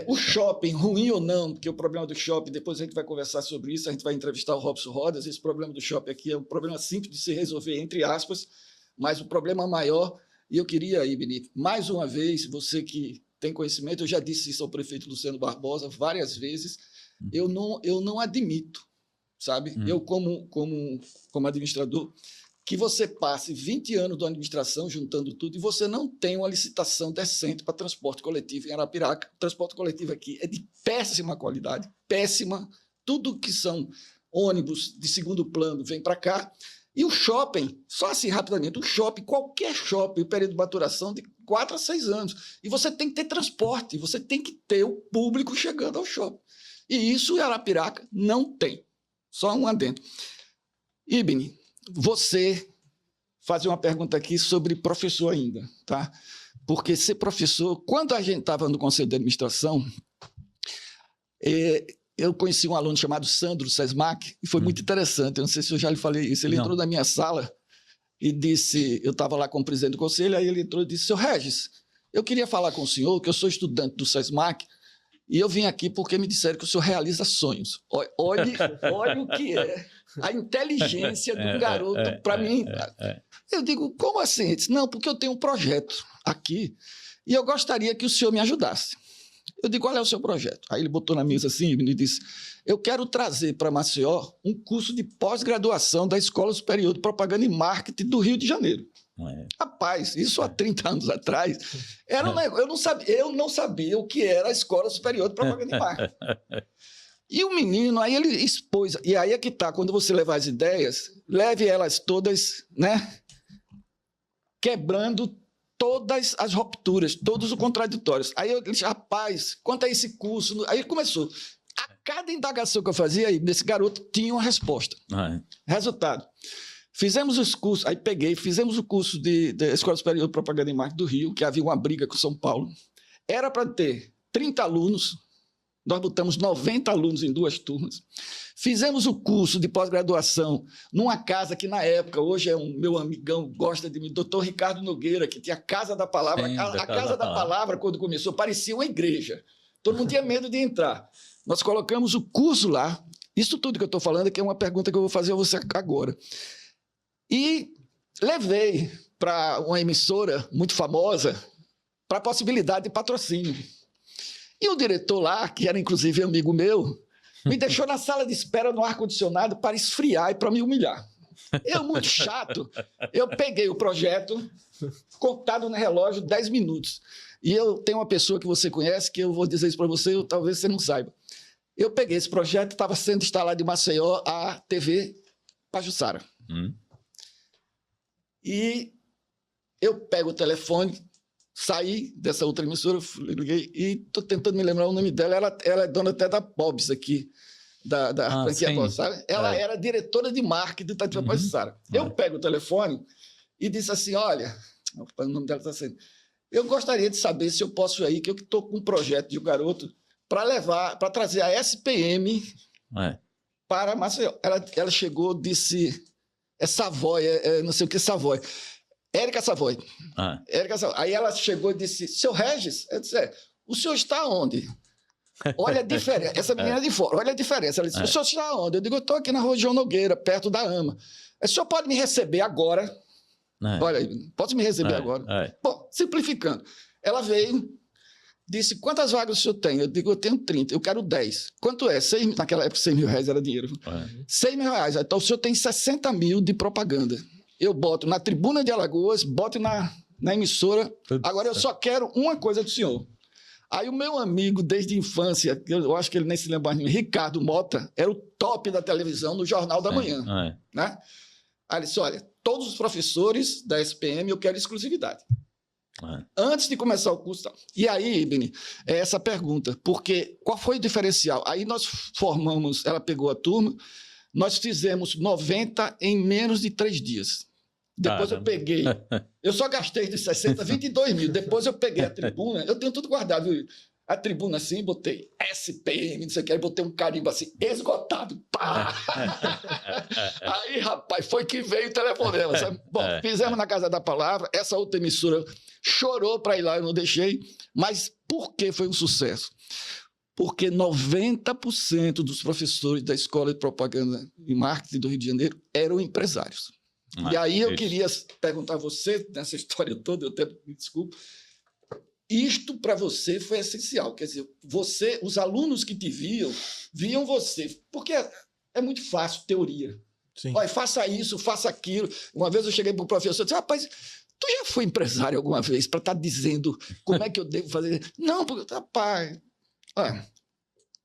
O shopping, ruim ou não, porque o problema do shopping, depois a gente vai conversar sobre isso, a gente vai entrevistar o Robson Rodas, esse problema do shopping aqui é um problema simples de se resolver, entre aspas, mas o problema maior, e eu queria, Ibn, mais uma vez, você que tem conhecimento, eu já disse isso ao prefeito Luciano Barbosa várias vezes, eu não admito, sabe? Eu, como administrador, que você passe 20 anos da administração juntando tudo e você não tem uma licitação decente para transporte coletivo em Arapiraca. O transporte coletivo aqui é de péssima qualidade, péssima. Tudo que são ônibus de segundo plano vem para cá. E o shopping, só assim rapidamente, o shopping, qualquer shopping, o período de maturação de 4 a 6 anos. E você tem que ter transporte, você tem que ter o público chegando ao shopping. E isso em Arapiraca não tem. Só um adendo. Ibni, você fazer uma pergunta aqui sobre professor ainda, tá? Porque ser professor, quando a gente estava no Conselho de Administração, eu conheci um aluno chamado Sandro Sesmac, e foi muito interessante, eu não sei se eu já lhe falei isso, ele entrou na minha sala e disse, eu estava lá como presidente do Conselho, aí ele entrou e disse, seu Regis, eu queria falar com o senhor, que eu sou estudante do Sesmac, e eu vim aqui porque me disseram que o senhor realiza sonhos. Olhe o que é a inteligência do garoto para mim. Eu digo, como assim? Ele disse, não, porque eu tenho um projeto aqui e eu gostaria que o senhor me ajudasse. Eu digo, qual é o seu projeto? Aí ele botou na mesa assim e disse, eu quero trazer para Maceió um curso de pós-graduação da Escola Superior de Propaganda e Marketing do Rio de Janeiro. Rapaz, isso há 30 anos atrás, era um negócio, eu não sabia o que era a Escola Superior de Propaganda e Marketing. E o menino, aí ele expôs, e aí é que está, quando você levar as ideias, leve elas todas, né, quebrando todas as rupturas, todos os contraditórios. Aí eu disse, rapaz, quanto a esse curso? Aí ele começou. A cada indagação que eu fazia, aí, desse garoto tinha uma resposta. Resultado. Fizemos os cursos, aí fizemos o curso da Escola Superior de Propaganda e Marketing do Rio, que havia uma briga com São Paulo. Era para ter 30 alunos, nós botamos 90 alunos em 2 turmas. Fizemos o curso de pós-graduação numa casa que, na época, hoje é um meu amigão, gosta de mim, doutor Ricardo Nogueira, que tinha a Casa da Palavra. Sim, a Casa da Palavra, quando começou, parecia uma igreja. Todo mundo tinha medo de entrar. Nós colocamos o curso lá. Isso tudo que eu estou falando aqui é uma pergunta que eu vou fazer a você agora. E levei para uma emissora muito famosa para a possibilidade de patrocínio. E o diretor lá, que era inclusive amigo meu, me deixou na sala de espera no ar-condicionado para esfriar e para me humilhar. Eu, muito chato, eu peguei o projeto, contado no relógio 10 minutos. E eu tenho uma pessoa que você conhece, que eu vou dizer isso para você, talvez você não saiba. Eu peguei esse projeto, estava sendo instalado em Maceió a TV Pajuçara. E eu pego o telefone, saí dessa outra emissora, liguei e estou tentando me lembrar o nome dela. Ela é dona até da Bob's aqui, da franquia Bob's, sabe? Ela era diretora de marketing da TV Pajuçara. Eu pego o telefone e disse assim, olha, o nome dela está sendo... Eu gostaria de saber se eu posso ir aí, que eu estou com um projeto de um garoto para trazer a SPM para Maceió. Ela chegou, disse... É Savoy, não sei o que Savoy. Érica Savoy. Érica Savoy. Aí ela chegou e disse, seu Regis, eu disse, o senhor está onde? Olha a diferença. Essa menina de fora, olha a diferença. Ela disse, o senhor está onde? Eu digo, eu estou aqui na Rua João Nogueira, perto da AMA. O senhor pode me receber agora? Olha aí, pode me receber agora? Bom, simplificando. Ela veio, disse, quantas vagas o senhor tem? Eu digo, eu tenho 30, eu quero 10. Quanto é? Naquela época, 100 mil reais era dinheiro. 100 mil reais. Então, o senhor tem 60 mil de propaganda. Eu boto na tribuna de Alagoas, boto na emissora. Agora, eu só quero uma coisa do senhor. Aí, o meu amigo, desde a infância, eu acho que ele nem se lembra mais, Ricardo Mota, era o top da televisão no Jornal da Manhã. Né? Aí ele disse, olha, todos os professores da SPM, eu quero exclusividade. Antes de começar o curso. E aí, Ibni, é essa pergunta, porque qual foi o diferencial? Aí nós formamos, ela pegou a turma, nós fizemos 90 em menos de 3 dias. Depois eu peguei, eu só gastei de 60, 22 mil. Depois eu peguei a tribuna, eu tenho tudo guardado, viu? A tribuna assim, botei SPM, não sei o que, aí botei um carimbo assim, esgotado, pá! Aí, rapaz, foi que veio o telefonema, sabe? Bom, fizemos na Casa da Palavra, essa outra emissora chorou para ir lá, eu não deixei, mas por que foi um sucesso? Porque 90% dos professores da Escola de Propaganda e Marketing do Rio de Janeiro eram empresários. E aí eu queria perguntar a você, nessa história toda, eu até me desculpo, isto para você foi essencial. Quer dizer, os alunos que te viam você. Porque é muito fácil, teoria. Sim. Olha, faça isso, faça aquilo. Uma vez eu cheguei para o professor e disse, rapaz, tu já foi empresário alguma vez para estar dizendo como é que eu devo fazer? Não, porque, rapaz, olha,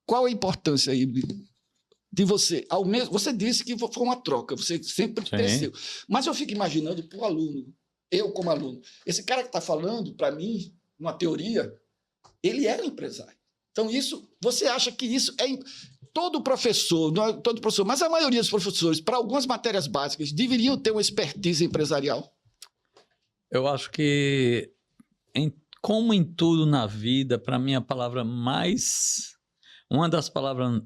qual a importância aí de você? Você disse que foi uma troca, você sempre cresceu. Mas eu fico imaginando para o aluno, eu como aluno, esse cara que está falando para mim, uma teoria, ele era empresário. Então, você acha que isso é... Todo professor, não é todo professor, mas a maioria dos professores, para algumas matérias básicas, deveriam ter uma expertise empresarial? Eu acho que, como em tudo na vida, para mim uma das palavras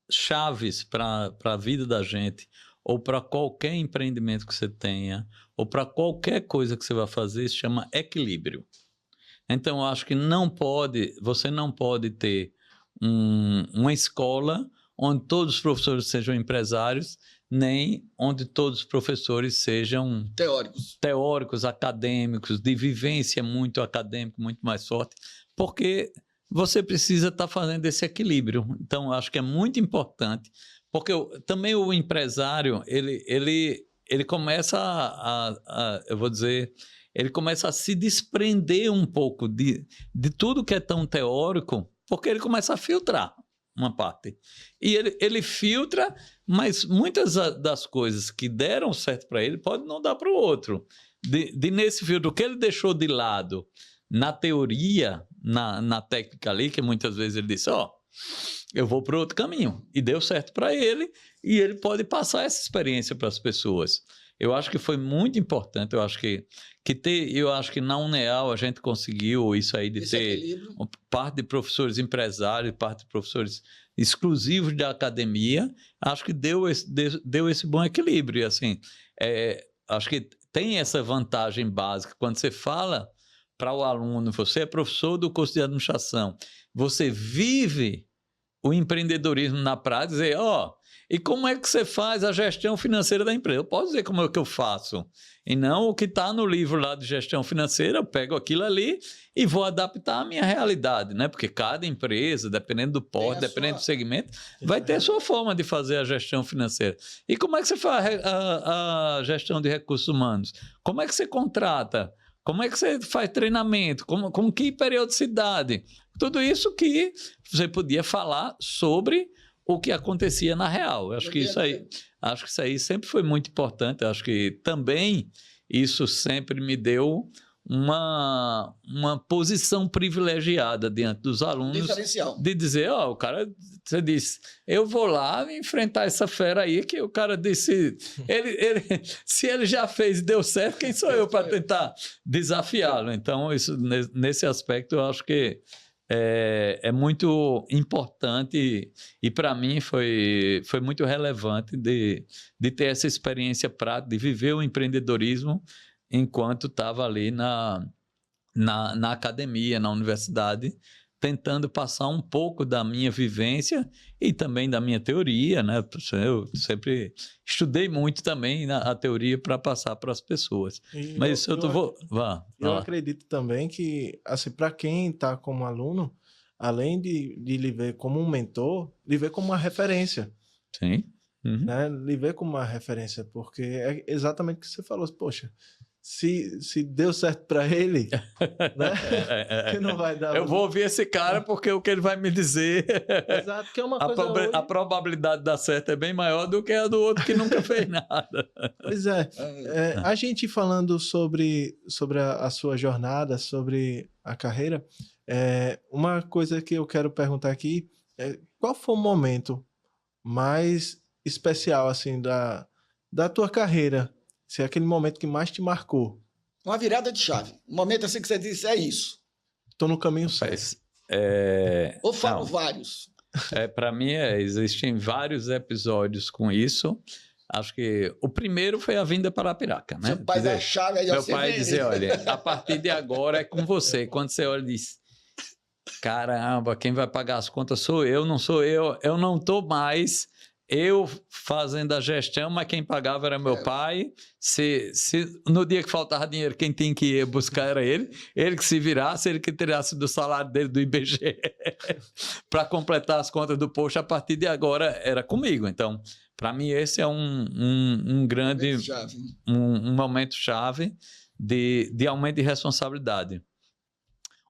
chaves para a vida da gente, ou para qualquer empreendimento que você tenha, ou para qualquer coisa que você vai fazer, se chama equilíbrio. Então, eu acho que você não pode ter uma escola onde todos os professores sejam empresários, nem onde todos os professores sejam teóricos, acadêmicos, de vivência muito acadêmico, muito mais forte, porque você precisa estar fazendo esse equilíbrio. Então, eu acho que é muito importante, porque também o empresário, ele começa eu vou dizer, ele começa a se desprender um pouco de tudo que é tão teórico, porque ele começa a filtrar uma parte. E ele filtra, mas muitas das coisas que deram certo para ele pode não dar para o outro. Nesse filtro, o que ele deixou de lado na teoria, na técnica ali, que muitas vezes ele disse, eu vou para outro caminho. E deu certo para ele, e ele pode passar essa experiência para as pessoas. Eu acho que foi muito importante, eu acho que na UNEAL a gente conseguiu isso aí de ter parte de professores empresários, parte de professores exclusivos da academia, acho que deu esse bom equilíbrio. Assim, acho que tem essa vantagem básica, quando você fala para o aluno, você é professor do curso de administração, você vive o empreendedorismo na prática, dizer, e como é que você faz a gestão financeira da empresa? Eu posso dizer como é que eu faço. E não o que está no livro lá de gestão financeira, eu pego aquilo ali e vou adaptar à minha realidade, né? Porque cada empresa, dependendo do porte, dependendo do segmento, vai ter a sua forma de fazer a gestão financeira. E como é que você faz a gestão de recursos humanos? Como é que você contrata? Como é que você faz treinamento? Com que periodicidade? Tudo isso que você podia falar sobre o que acontecia na real. Acho que isso aí sempre foi muito importante. Acho que também isso sempre me deu uma posição privilegiada diante dos alunos. Diferencial. De dizer, o cara, você disse, eu vou lá enfrentar essa fera aí, que o cara disse, se ele já fez e deu certo, quem sou eu para tentar desafiá-lo? Então, nesse aspecto, eu acho que é muito importante e para mim foi muito relevante de ter essa experiência prática, de viver o empreendedorismo enquanto estava ali na academia, na universidade, tentando passar um pouco da minha vivência e também da minha teoria, né? Eu sempre estudei muito também a teoria para passar para as pessoas. Mas eu acredito também que, assim, para quem está como aluno, além de lhe ver como um mentor, lhe ver como uma referência. Sim. Uhum. Né? Lhe ver como uma referência, porque é exatamente o que você falou. Poxa, se deu certo para ele, né? Que não vai dar. Eu vou ouvir esse cara porque o que ele vai me dizer. Exato, que é uma coisa. A probabilidade de dar certo é bem maior do que a do outro que nunca fez nada. Pois a gente falando sobre a sua jornada, sobre a carreira, uma coisa que eu quero perguntar aqui é qual foi o momento mais especial assim da tua carreira? Se é aquele momento que mais te marcou. Uma virada de chave. Um momento assim que você disse, é isso. Estou no caminho certo. Ou falo vários. Para mim, existem vários episódios com isso. Acho que o primeiro foi a vinda para Arapiraca. Né? Seu pai dá a chave. Meu pai dizia, olha, a partir de agora é com você. Quando você olha e diz, caramba, quem vai pagar as contas sou eu, não sou eu. Eu não estou mais eu fazendo a gestão, mas quem pagava era meu pai. Se no dia que faltava dinheiro, quem tinha que ir buscar era ele. Ele que se virasse, ele que tirasse do salário dele do IBGE para completar as contas do posto. A partir de agora era comigo. Então, para mim, esse é um grande um momento chave de aumento de responsabilidade.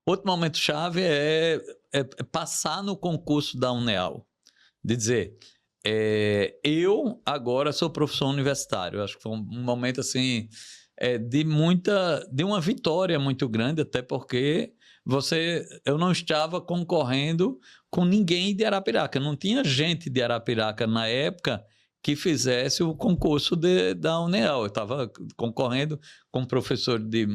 Outro momento chave é passar no concurso da UNEAL. De dizer... eu agora sou professor universitário. Acho que foi um momento assim de uma vitória muito grande, até porque eu não estava concorrendo com ninguém de Arapiraca. Não tinha gente de Arapiraca na época que fizesse o concurso da UNEAL. Eu estava concorrendo com professor de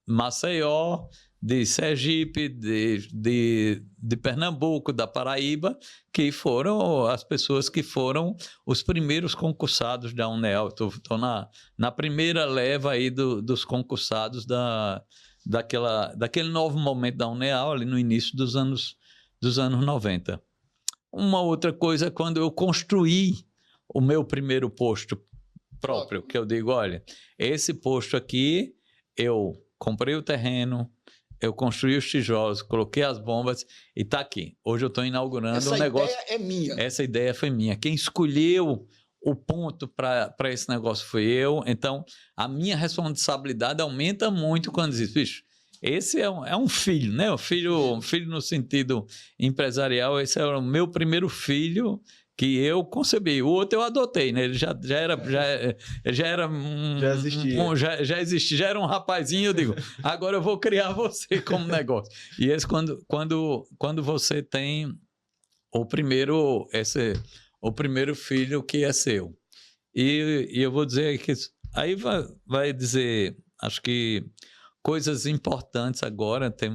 Maceió, de Sergipe, de Pernambuco, da Paraíba, que foram as pessoas que foram os primeiros concursados da UNEAL. Estou na primeira leva aí dos concursados daquele novo momento da UNEAL, ali no início dos anos 90. Uma outra coisa é quando eu construí o meu primeiro posto próprio, que eu digo, olha, esse posto aqui, eu comprei o terreno, eu construí os tijolos, coloquei as bombas e está aqui. Hoje eu estou inaugurando um negócio. Essa ideia é minha. Essa ideia foi minha. Quem escolheu o ponto para esse negócio foi eu. Então, a minha responsabilidade aumenta muito quando diz, bicho, esse é um filho, né? Um filho no sentido empresarial. Esse é o meu primeiro filho que eu concebi. O outro eu adotei, né? Ele já existia, já era um rapazinho. Eu digo, agora eu vou criar você como negócio. E esse quando você tem o primeiro filho que é seu. E eu vou dizer que aí vai dizer, acho que coisas importantes agora, tem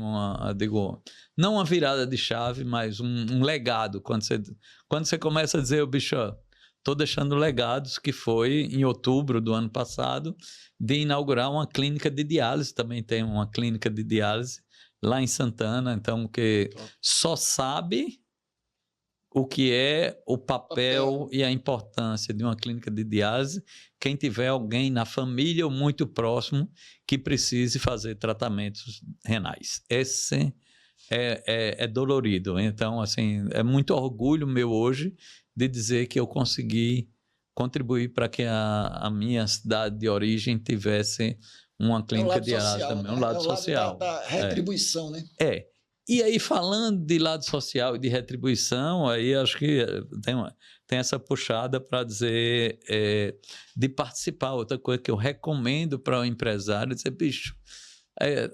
não uma virada de chave, mas um legado. Quando você começa a dizer, bicho, estou deixando legados, que foi em outubro do ano passado, de inaugurar uma clínica de diálise. Também tem uma clínica de diálise lá em Santana, então que só sabe o que é o papel e a importância de uma clínica de diálise quem tiver alguém na família ou muito próximo que precise fazer tratamentos renais. Esse é dolorido. Então, assim, é muito orgulho meu hoje de dizer que eu consegui contribuir para que a minha cidade de origem tivesse uma clínica de diálise também, um lado social. Da retribuição, né? E aí, falando de lado social e de retribuição, aí acho que tem essa puxada para dizer de participar. Outra coisa que eu recomendo para o empresário, dizer, bicho,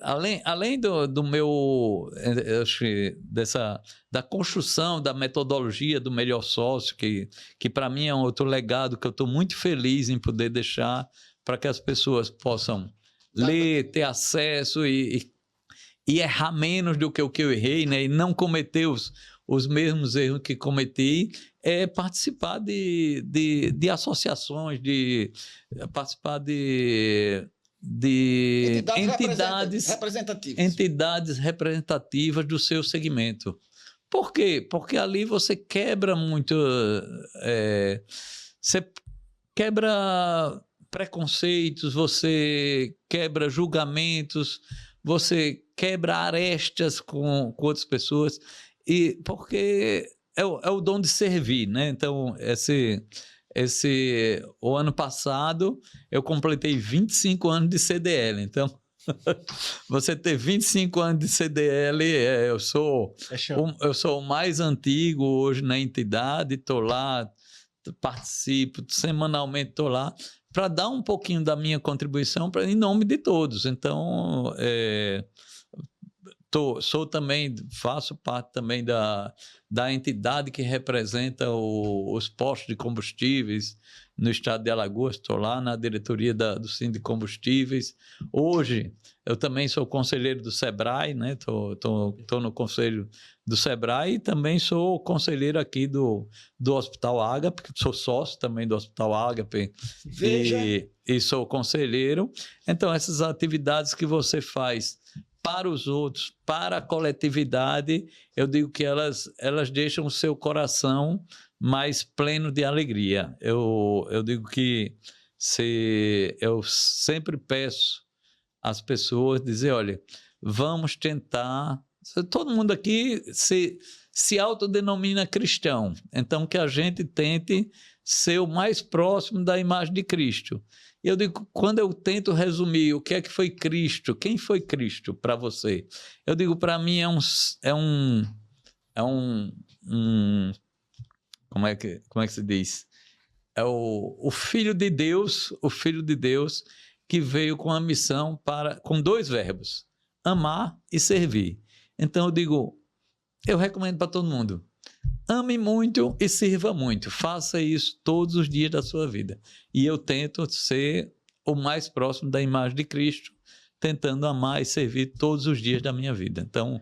além do meu, acho que da construção da metodologia do melhor sócio, que para mim é um outro legado que eu estou muito feliz em poder deixar para que as pessoas possam ler, ter acesso e errar menos do que o que eu errei, né? E não cometer os mesmos erros que cometi, participar de associações, participar de entidades representativas do seu segmento. Por quê? Porque ali você quebra muito... você quebra preconceitos, você quebra julgamentos, você quebra arestas com outras pessoas, e porque é o dom de servir, né? Então, o ano passado, eu completei 25 anos de CDL. Então, você ter 25 anos de CDL, eu sou o mais antigo hoje na entidade, estou lá, participo, semanalmente estou lá, para dar um pouquinho da minha contribuição em nome de todos. Então, faço parte também da entidade que representa os postos de combustíveis no estado de Alagoas. Estou lá na diretoria do Sindicato de Combustíveis. Hoje, eu também sou conselheiro do SEBRAE, né? Estou no conselho do SEBRAE e também sou conselheiro aqui do Hospital Ágape, sou sócio também do Hospital Ágape e sou conselheiro. Então, essas atividades que você faz para os outros, para a coletividade, eu digo que elas deixam o seu coração mais pleno de alegria. Eu digo que eu sempre peço às pessoas dizer, olha, vamos tentar... Todo mundo aqui se autodenomina cristão, então que a gente tente ser o mais próximo da imagem de Cristo. E eu digo, quando eu tento resumir o que é que foi Cristo, quem foi Cristo para você? Eu digo, para mim como é que se diz? É o Filho de Deus, que veio com a missão com 2 verbos, amar e servir. Então eu digo, eu recomendo para todo mundo, ame muito e sirva muito, faça isso todos os dias da sua vida. E eu tento ser o mais próximo da imagem de Cristo, tentando amar e servir todos os dias da minha vida. Então,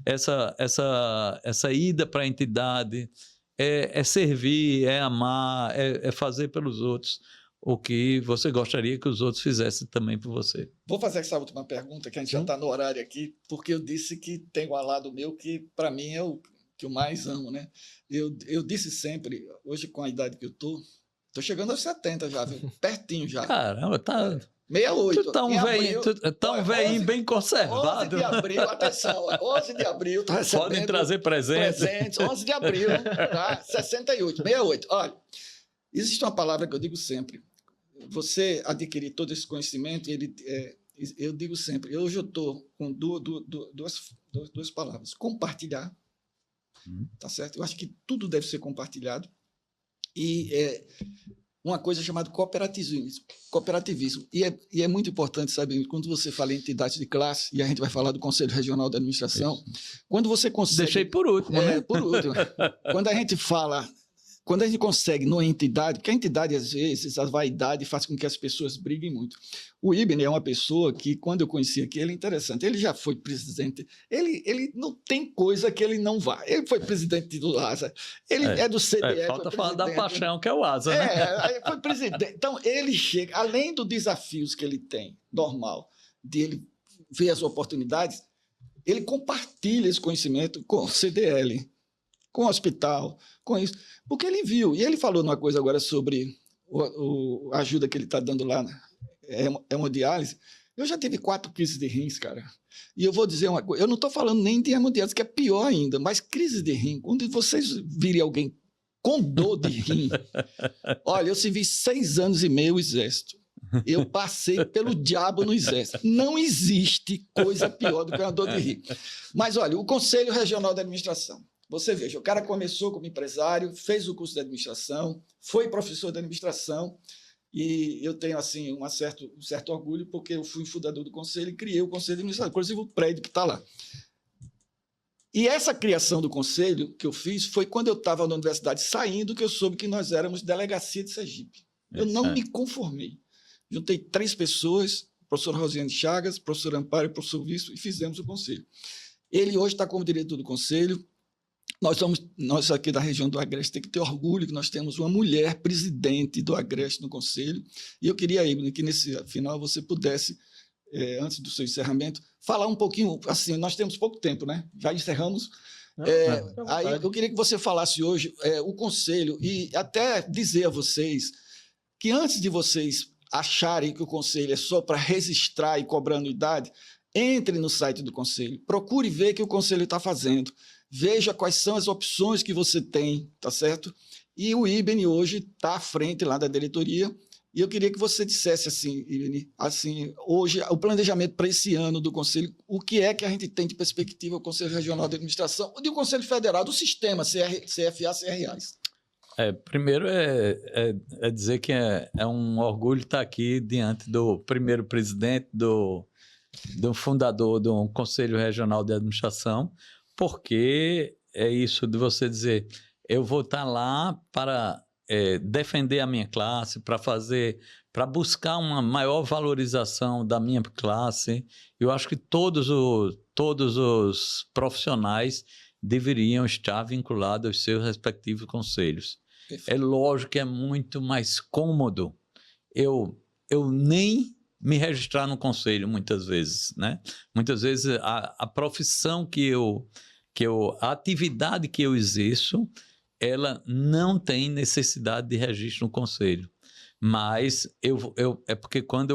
essa ida para a entidade é servir, é amar, é fazer pelos outros o que você gostaria que os outros fizessem também por você. Vou fazer essa última pergunta, que a gente já está no horário aqui, porque eu disse que tem um lado meu que, para mim, é o que eu mais amo, né? Eu disse sempre, hoje com a idade que eu estou chegando aos 70 já, viu? Pertinho já. Caramba, tá... 68. Tu tá um velhinho bem conservado. 11 de abril, atenção, 11 de abril, tá recebendo... Podem trazer presentes. 11 de abril, tá? 68. Olha, existe uma palavra que eu digo sempre. Você adquirir todo esse conhecimento, eu digo sempre, hoje eu estou com duas palavras. Compartilhar, tá certo? Eu acho que tudo deve ser compartilhado. E uma coisa chamada cooperativismo. E é muito importante, sabe, quando você fala em entidade de classe, e a gente vai falar do Conselho Regional de Administração, quando você consegue... Deixei por último, né? Por último. Quando a gente consegue numa entidade, porque a entidade, às vezes, a vaidade faz com que as pessoas briguem muito. O Ibn é uma pessoa que, quando eu conheci aqui, ele é interessante. Ele já foi presidente, ele não tem coisa que ele não vá. Ele foi presidente do ASA, ele é do CDE. Falta falar da paixão, que é o ASA, né? Foi presidente. Então, ele chega, além dos desafios que ele tem, normal, de ele ver as oportunidades, ele compartilha esse conhecimento com o CDL, com o hospital, com isso, porque ele viu. E ele falou uma coisa agora sobre a ajuda que ele está dando lá, hemodiálise. Eu já tive 4 crises de rins, cara. E eu vou dizer uma coisa, eu não estou falando nem de hemodiálise, que é pior ainda, mas crise de rim, quando vocês virem alguém com dor de rim, olha, eu servi 6 anos e meio o exército. Eu passei pelo diabo no exército. Não existe coisa pior do que uma dor de rim. Mas, olha, o Conselho Regional de Administração, você veja, o cara começou como empresário, fez o curso de administração, foi professor de administração, e eu tenho assim, um certo orgulho, porque eu fui fundador do conselho e criei o Conselho de Administração, inclusive o prédio que está lá. E essa criação do conselho que eu fiz foi quando eu estava na universidade saindo, que eu soube que nós éramos delegacia de Sergipe. Eu não me conformei. Juntei 3 pessoas, o professor Rosiane Chagas, o professor Amparo e o professor Vício, e fizemos o conselho. Ele hoje está como diretor do conselho. Nós aqui da região do Agreste temos que ter orgulho que nós temos uma mulher presidente do Agreste no conselho. E eu queria, Ibn, que nesse final você pudesse, antes do seu encerramento, falar um pouquinho, assim, nós temos pouco tempo, né? Já encerramos. Aí eu queria que você falasse hoje o conselho e até dizer a vocês que antes de vocês acharem que o conselho é só para registrar e cobrar anuidade, entre no site do conselho, procure ver o que o conselho está fazendo, veja quais são as opções que você tem, tá certo? E o Ibn hoje está à frente lá da diretoria, e eu queria que você dissesse assim, Ibn, assim, hoje, o planejamento para esse ano do Conselho, o que é que a gente tem de perspectiva do Conselho Regional de Administração e do Conselho Federal, do sistema CFA, CRAs? Primeiro é dizer que é um orgulho estar aqui diante do primeiro presidente, do fundador do Conselho Regional de Administração, porque é isso de você dizer, eu vou estar lá para defender a minha classe, para buscar uma maior valorização da minha classe. Eu acho que todos os profissionais deveriam estar vinculados aos seus respectivos conselhos. Perfeito. É lógico que é muito mais cômodo eu nem me registrar no conselho, muitas vezes, né? Muitas vezes a profissão a atividade que eu exerço, ela não tem necessidade de registro no conselho. Mas é porque quando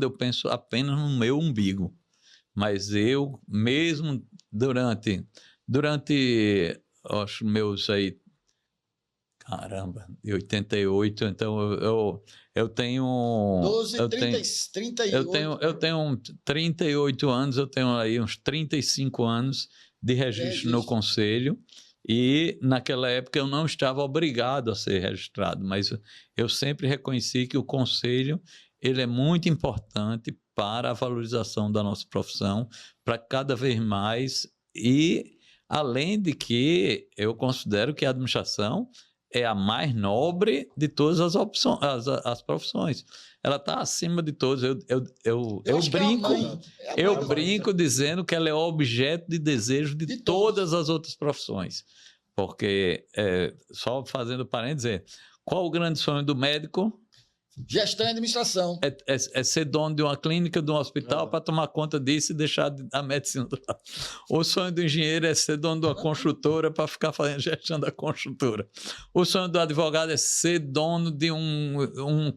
eu penso apenas no meu umbigo. Mas eu mesmo durante acho meus aí, caramba, de 88, então eu tenho 12, eu 30, tenho 38. eu tenho 38 anos, eu tenho aí uns 35 anos de registro no conselho. E naquela época eu não estava obrigado a ser registrado, mas eu sempre reconheci que o conselho ele é muito importante para a valorização da nossa profissão, para cada vez mais, e além de que eu considero que a administração é a mais nobre de todas as opções, as profissões. Ela está acima de todos. Eu brinco dizendo que ela é objeto de desejo de todas as outras profissões. Porque, só fazendo parênteses, qual o grande sonho do médico? Gestão e administração. É ser dono de uma clínica, de um hospital, para tomar conta disso e deixar a medicina do lado. O sonho do engenheiro é ser dono de uma construtora para ficar fazendo gestão da construtora. O sonho do advogado é ser dono de um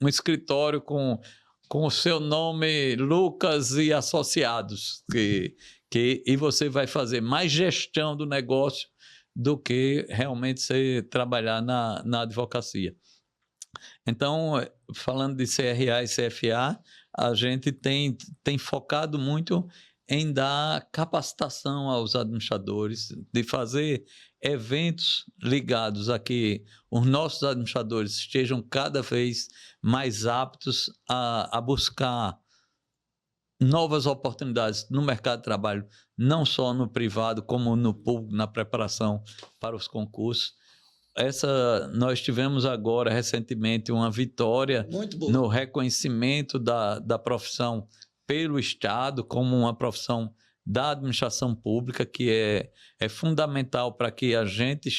escritório com o seu nome Lucas e Associados. E você vai fazer mais gestão do negócio do que realmente você trabalhar na advocacia. Então, falando de CRA e CFA, a gente tem focado muito em dar capacitação aos administradores, de fazer eventos ligados a que os nossos administradores estejam cada vez mais aptos a buscar novas oportunidades no mercado de trabalho, não só no privado, como no público, na preparação para os concursos. Nós tivemos agora, recentemente, uma vitória no reconhecimento da profissão pelo Estado como uma profissão da administração pública, que é fundamental para que a gente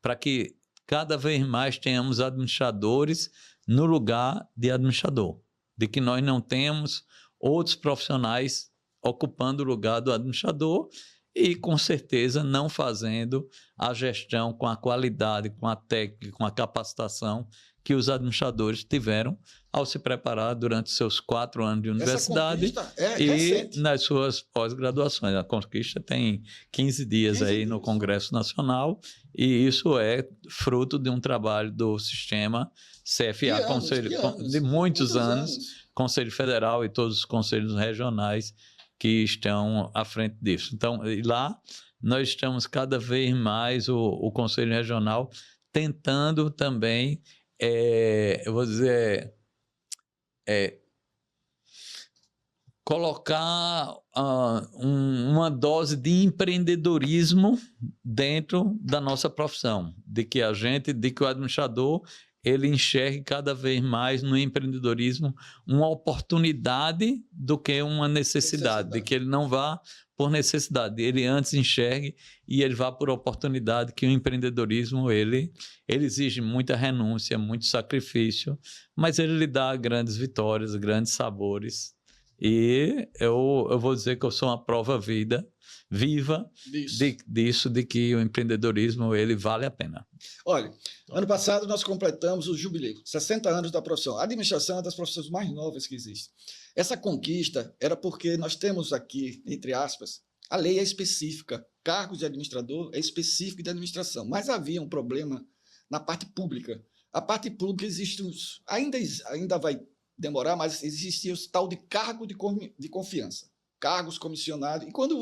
para que cada vez mais tenhamos administradores no lugar de administrador, de que nós não temos outros profissionais ocupando o lugar do administrador e, com certeza, não fazendo a gestão com a qualidade, com a técnica, com a capacitação que os administradores tiveram ao se preparar durante seus 4 anos de universidade e nas suas pós-graduações. A conquista tem 15 dias aí no Congresso Nacional e isso é fruto de um trabalho do sistema CFA, de muitos anos, Conselho Federal e todos os conselhos regionais que estão à frente disso. Então, e lá nós estamos cada vez mais, o Conselho Regional, tentando também, eu vou dizer, colocar uma dose de empreendedorismo dentro da nossa profissão, de que o administrador ele enxergue cada vez mais no empreendedorismo uma oportunidade do que uma necessidade, de que ele não vá por necessidade, ele antes enxergue e ele vá por oportunidade, que o empreendedorismo ele exige muita renúncia, muito sacrifício, mas ele lhe dá grandes vitórias, grandes sabores. E eu vou dizer que eu sou uma prova viva disso, de que o empreendedorismo ele vale a pena. Olha, ano passado nós completamos o jubileu, 60 anos da profissão. A administração é uma das profissões mais novas que existe. Essa conquista era porque nós temos aqui, entre aspas, a lei é específica, cargos de administrador é específico de administração, mas havia um problema na parte pública. A parte pública existe ainda vai demorar, mas existia o tal de cargo de confiança, cargos comissionados. E quando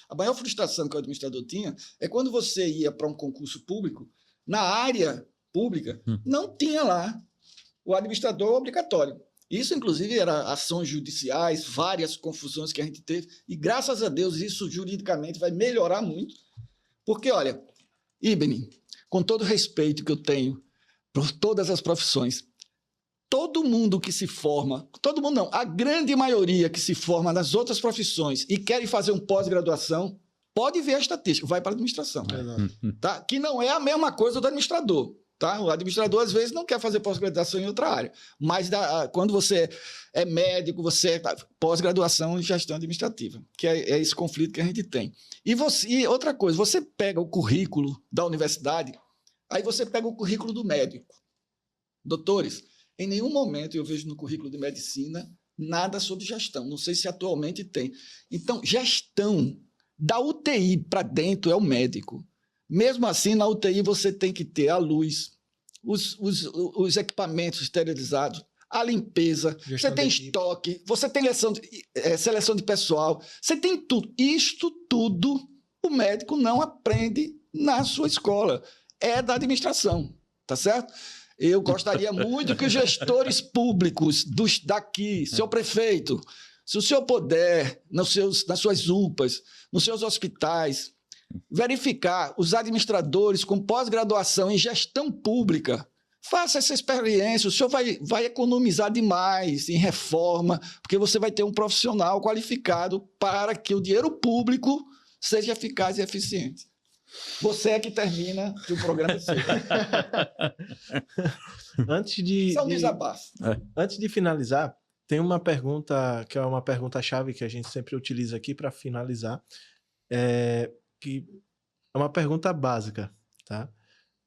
a maior frustração que o administrador tinha é quando você ia para um concurso público, na área pública, não tinha lá o administrador obrigatório. Isso, inclusive, era ações judiciais, várias confusões que a gente teve, e graças a Deus isso juridicamente vai melhorar muito, porque, olha, Ibni, com todo o respeito que eu tenho por todas as profissões, todo mundo que se forma, todo mundo não, a grande maioria que se forma nas outras profissões e querem fazer um pós-graduação, pode ver a estatística, vai para a administração. Tá? Que não é a mesma coisa do administrador. Tá? O administrador, às vezes, não quer fazer pós-graduação em outra área. Mas quando você é médico, você é pós-graduação em gestão administrativa, que é esse conflito que a gente tem. E outra coisa, você pega o currículo da universidade, aí você pega o currículo do médico. Doutores, em nenhum momento eu vejo no currículo de medicina nada sobre gestão. Não sei se atualmente tem. Então, gestão da UTI para dentro é o médico. Mesmo assim, na UTI você tem que ter a luz, os equipamentos esterilizados, a limpeza, você tem estoque, você tem seleção de pessoal, você tem tudo. Isto tudo o médico não aprende na sua escola. É da administração, tá certo? Eu gostaria muito que os gestores públicos daqui, seu prefeito, se o senhor puder, nas suas UPAs, nos seus hospitais, verificar os administradores com pós-graduação em gestão pública, faça essa experiência, o senhor vai economizar demais em reforma, porque você vai ter um profissional qualificado para que o dinheiro público seja eficaz e eficiente. Você é que termina o programa seu. Antes de finalizar, tem uma pergunta que é uma pergunta-chave que a gente sempre utiliza aqui para finalizar, que é uma pergunta básica, tá?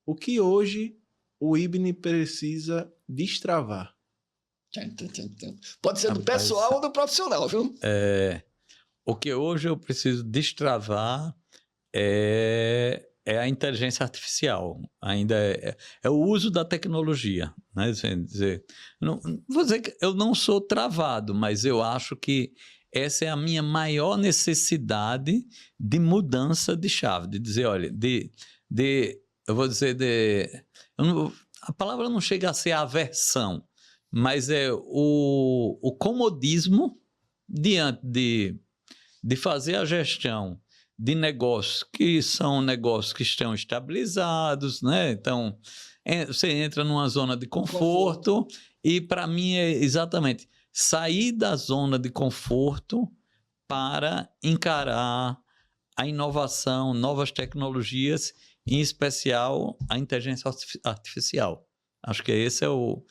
O que hoje o IBNI precisa destravar? Pode ser do pessoal ou do profissional, viu? O que hoje eu preciso destravar é a inteligência artificial. Ainda é o uso da tecnologia, né? Dizer, não vou dizer que eu não sou travado, mas eu acho que essa é a minha maior necessidade de mudança de chave, de dizer, olha, eu vou dizer, a palavra não chega a ser aversão, mas é o comodismo diante de fazer a gestão de negócios que são negócios que estão estabilizados, né? Então, você entra numa zona de conforto. E para mim é exatamente sair da zona de conforto para encarar a inovação, novas tecnologias, em especial a inteligência artificial. Acho que esse é o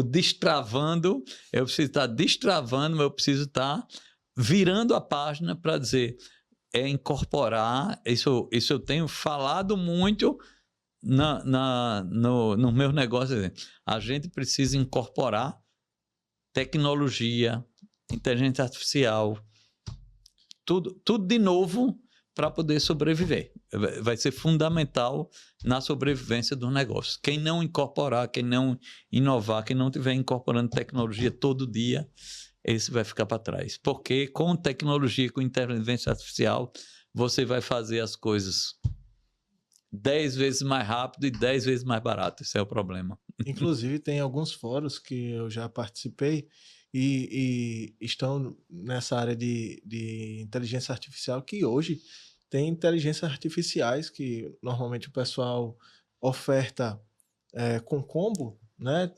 destravando. Eu preciso estar destravando, mas eu preciso estar virando a página para dizer, incorporar, isso eu tenho falado muito no meu negócio. A gente precisa incorporar tecnologia, inteligência artificial, tudo de novo para poder sobreviver. Vai ser fundamental na sobrevivência do negócio. Quem não incorporar, quem não inovar, quem não estiver incorporando tecnologia todo dia, esse vai ficar para trás. Porque com tecnologia, com inteligência artificial, você vai fazer as coisas 10 vezes mais rápido e 10 vezes mais barato. Esse é o problema. Inclusive, tem alguns fóruns que eu já participei e estão nessa área de inteligência artificial, que hoje tem inteligências artificiais que normalmente o pessoal oferta com combo, né?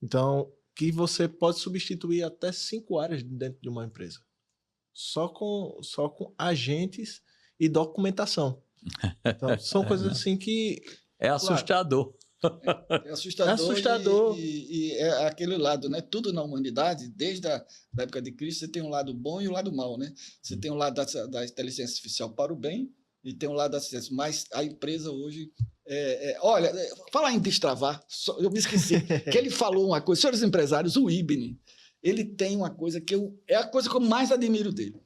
Então, que você pode substituir até 5 áreas dentro de uma empresa. Só com agentes e documentação. Então, são coisas assim que... É assustador. É assustador. E é aquele lado, né? Tudo na humanidade, desde a da época de Cristo, você tem um lado bom e um lado mau, né? Você tem um lado da inteligência artificial para o bem e tem um lado da ciência. Mas a empresa hoje... olha, falar em destravar, eu me esqueci, que ele falou uma coisa. Senhores empresários, o IBNI, ele tem uma coisa que é a coisa que eu mais admiro dele.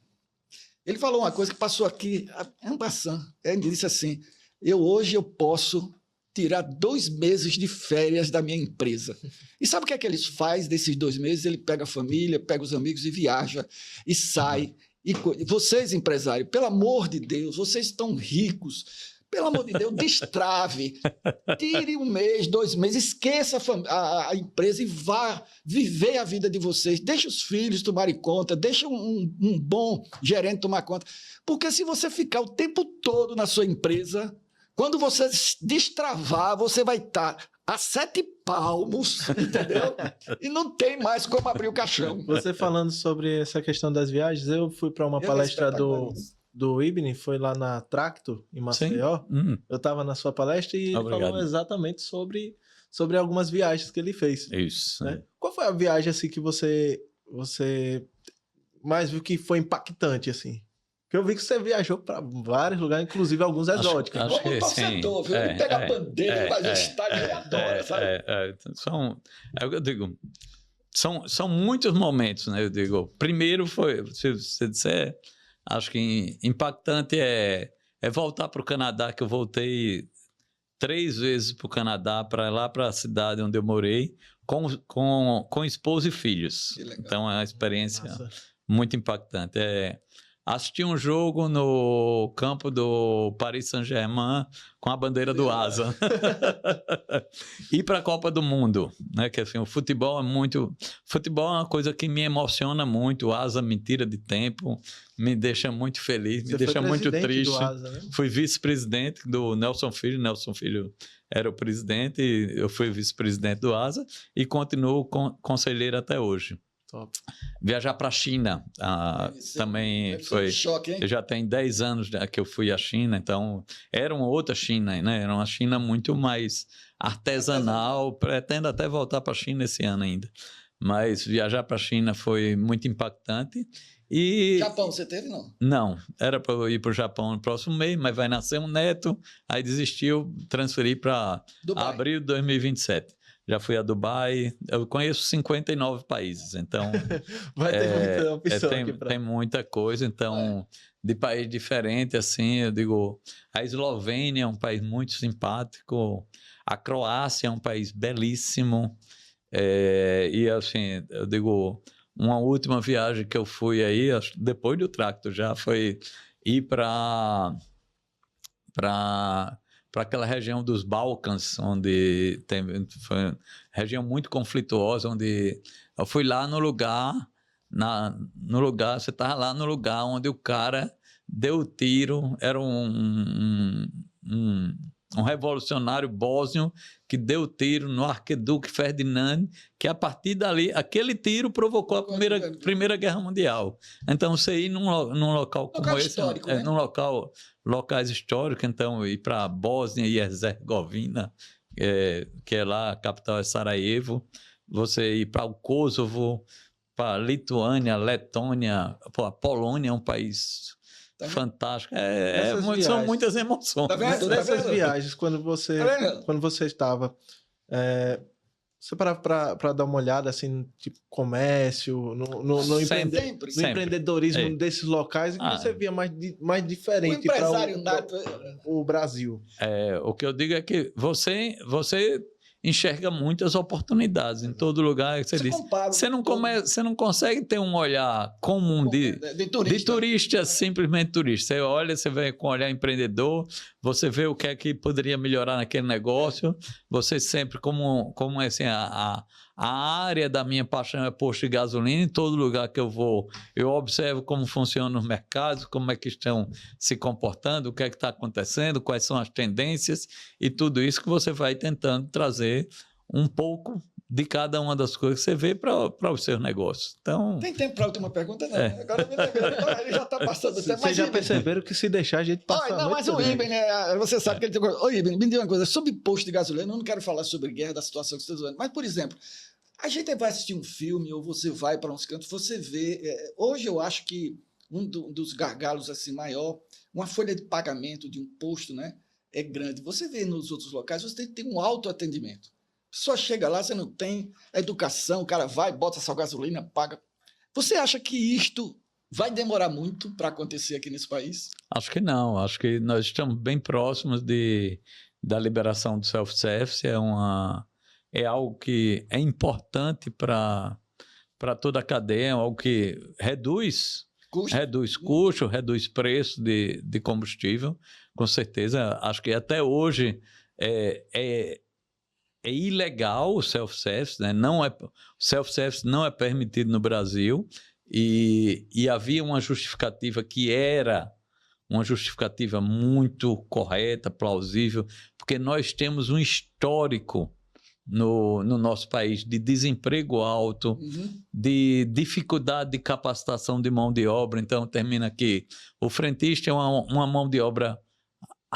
Ele falou uma coisa que passou aqui, ele disse assim, hoje eu posso tirar 2 meses de férias da minha empresa. E sabe o que é que eles fazem desses 2 meses? Ele pega a família, pega os amigos e viaja, e sai. E vocês, empresários, pelo amor de Deus, vocês estão ricos, pelo amor de Deus, destrave, tire 1 mês, 2 meses, esqueça a empresa e vá viver a vida de vocês. Deixe os filhos tomarem conta, deixe um bom gerente tomar conta. Porque se você ficar o tempo todo na sua empresa, quando você destravar, você vai estar a 7 palmos, entendeu? E não tem mais como abrir o caixão. Você falando sobre essa questão das viagens, eu fui para uma palestra do Ibn foi lá na Tracto, em Maceió. Eu estava na sua palestra e ele falou exatamente sobre algumas viagens que ele fez. Isso. Né? Qual foi a viagem assim que você mais viu que foi impactante assim? Porque eu vi que você viajou para vários lugares, inclusive alguns exóticos. Acho que torcedor, viu? Ele pega a bandeira e faz o estádio, ele adora, sabe? É o que eu digo. São muitos momentos, né? Eu digo, primeiro foi, se você disser, acho que impactante é voltar para o Canadá, que eu voltei 3 vezes para o Canadá, para lá para a cidade onde eu morei, com esposa e filhos. Então é uma experiência muito impactante. Assistir um jogo no campo do Paris Saint-Germain com a bandeira do Asa. Ir para a Copa do Mundo, né? Que assim, o futebol é uma coisa que me emociona muito. O Asa me tira de tempo, me deixa muito feliz, me deixa muito triste. Do Asa, né? Fui vice-presidente do Nelson Filho. Nelson Filho era o presidente, e eu fui vice-presidente do Asa e continuo conselheiro até hoje. Top. Viajar para a China também foi. Choque, hein? Eu já tenho 10 anos que eu fui à China, então era uma outra China, né? Era uma China muito mais artesanal. Pretendo até voltar para a China esse ano ainda. Mas viajar para a China foi muito impactante. E Japão, você teve, não? Não, era para eu ir para o Japão no próximo mês, mas vai nascer um neto, aí desistiu, transferi para abril de 2027. Já fui a Dubai, eu conheço 59 países, então... Vai ter muita opção aqui tem muita coisa, então, de país diferente, assim, eu digo, a Eslovênia é um país muito simpático, a Croácia é um país belíssimo, e assim, eu digo, uma última viagem que eu fui aí, depois do Tracto já, foi ir para aquela região dos Balcãs, onde foi uma região muito conflituosa, onde eu fui lá no lugar, você estava lá no lugar onde o cara deu tiro, era um revolucionário bósnio que deu tiro no arquiduque Ferdinand, que a partir dali, aquele tiro provocou a Primeira Guerra Mundial. Então, você ir num local como esse, né? locais históricos, então ir para a Bósnia e Herzegovina, que é lá, a capital é Sarajevo, você ir para o Kosovo, para a Lituânia, Letônia, a Polônia é um país fantástico. São muitas emoções. Tá vendo? Nessas viagens, quando você estava, você parava para dar uma olhada assim, tipo comércio, no empreendedorismo desses locais, que você via mais diferente para o Brasil. O que eu digo é que você enxerga muitas oportunidades em todo lugar. Você não consegue ter um olhar comum de turista, simplesmente turista. Você olha, você vê com um olhar empreendedor, você vê o que é que poderia melhorar naquele negócio. Você sempre, como assim, a área da minha paixão é posto de gasolina. Em todo lugar que eu vou, eu observo como funcionam os mercados, como é que estão se comportando, o que é que está acontecendo, quais são as tendências e tudo isso que você vai tentando trazer um pouco de cada uma das coisas que você vê para os seus negócios. Então, tem tempo para a última pergunta? Não. Agora ele já está passando o tempo. Vocês já perceberam que se deixar a gente passa não, mas o Ibn, você sabe que ele tem coisa. Ô, Ibn, me diga uma coisa. Sobre posto de gasolina, eu não quero falar sobre guerra, da situação que você está dizendo, mas, por exemplo, a gente vai assistir um filme ou você vai para uns cantos, você vê... hoje eu acho que um dos gargalos assim, maior, uma folha de pagamento de um posto, né, é grande. Você vê nos outros locais, você tem que ter um autoatendimento. Só chega lá, você não tem educação, o cara vai, bota sua gasolina, paga. Você acha que isto vai demorar muito para acontecer aqui nesse país? Acho que não. Acho que nós estamos bem próximos da liberação do self-service. É algo que é importante para toda a cadeia, é algo que reduz custo, reduz preço de combustível, com certeza. Acho que até hoje é ilegal o self-service, né? O self-service não é permitido no Brasil e havia uma justificativa que era uma justificativa muito correta, plausível, porque nós temos um histórico no nosso país de desemprego alto, de dificuldade de capacitação de mão de obra. Então, termina aqui. O frentista é uma mão de obra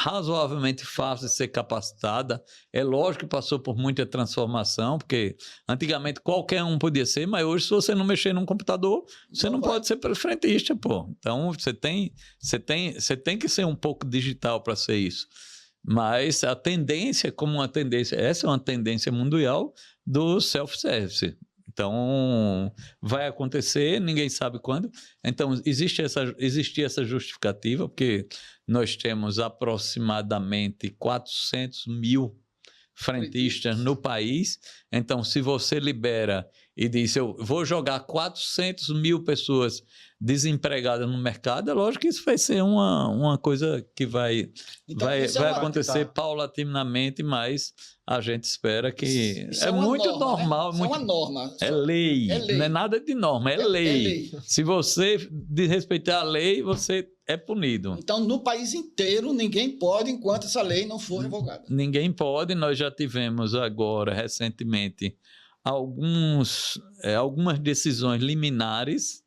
razoavelmente fácil de ser capacitada. É lógico que passou por muita transformação, porque antigamente qualquer um podia ser, mas hoje, se você não mexer num computador, você não pode ser frentista, pô. Então, você tem que ser um pouco digital para ser isso. Mas a tendência, essa é uma tendência mundial do self-service. Então, vai acontecer, ninguém sabe quando. Então, existia essa justificativa, porque nós temos aproximadamente 400 mil frentistas no país. Então, se você libera e diz, eu vou jogar 400 mil pessoas desempregadas no mercado, é lógico que isso vai ser uma coisa que vai acontecer paulatinamente, mas a gente espera que... Isso é muito norma, normal. Né? Isso é uma norma. É lei. Não é nada de norma, é lei. Se você desrespeitar a lei, você é punido. Então, no país inteiro, ninguém pode enquanto essa lei não for revogada. Ninguém pode. Nós já tivemos agora, recentemente, algumas decisões liminares,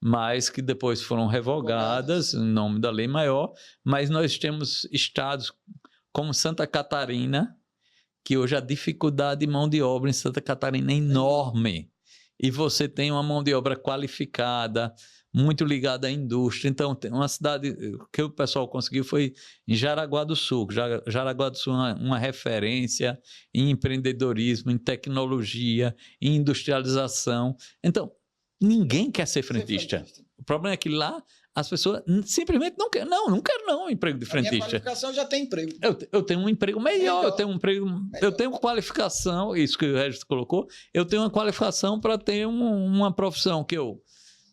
mas que depois foram revogadas em nome da lei maior. Mas nós temos estados como Santa Catarina, que hoje a dificuldade de mão de obra em Santa Catarina é enorme. E você tem uma mão de obra qualificada, muito ligada à indústria. Então, tem uma cidade que o pessoal conseguiu foi em Jaraguá do Sul. Jaraguá do Sul é uma referência em empreendedorismo, em tecnologia, em industrialização. Então, ninguém quer ser frentista. O problema é que lá as pessoas simplesmente não querem. Não quero não emprego de frentista. A minha qualificação já tem emprego. Eu tenho um emprego melhor. Eu tenho qualificação, isso que o Regis colocou, eu tenho uma qualificação para ter uma profissão que eu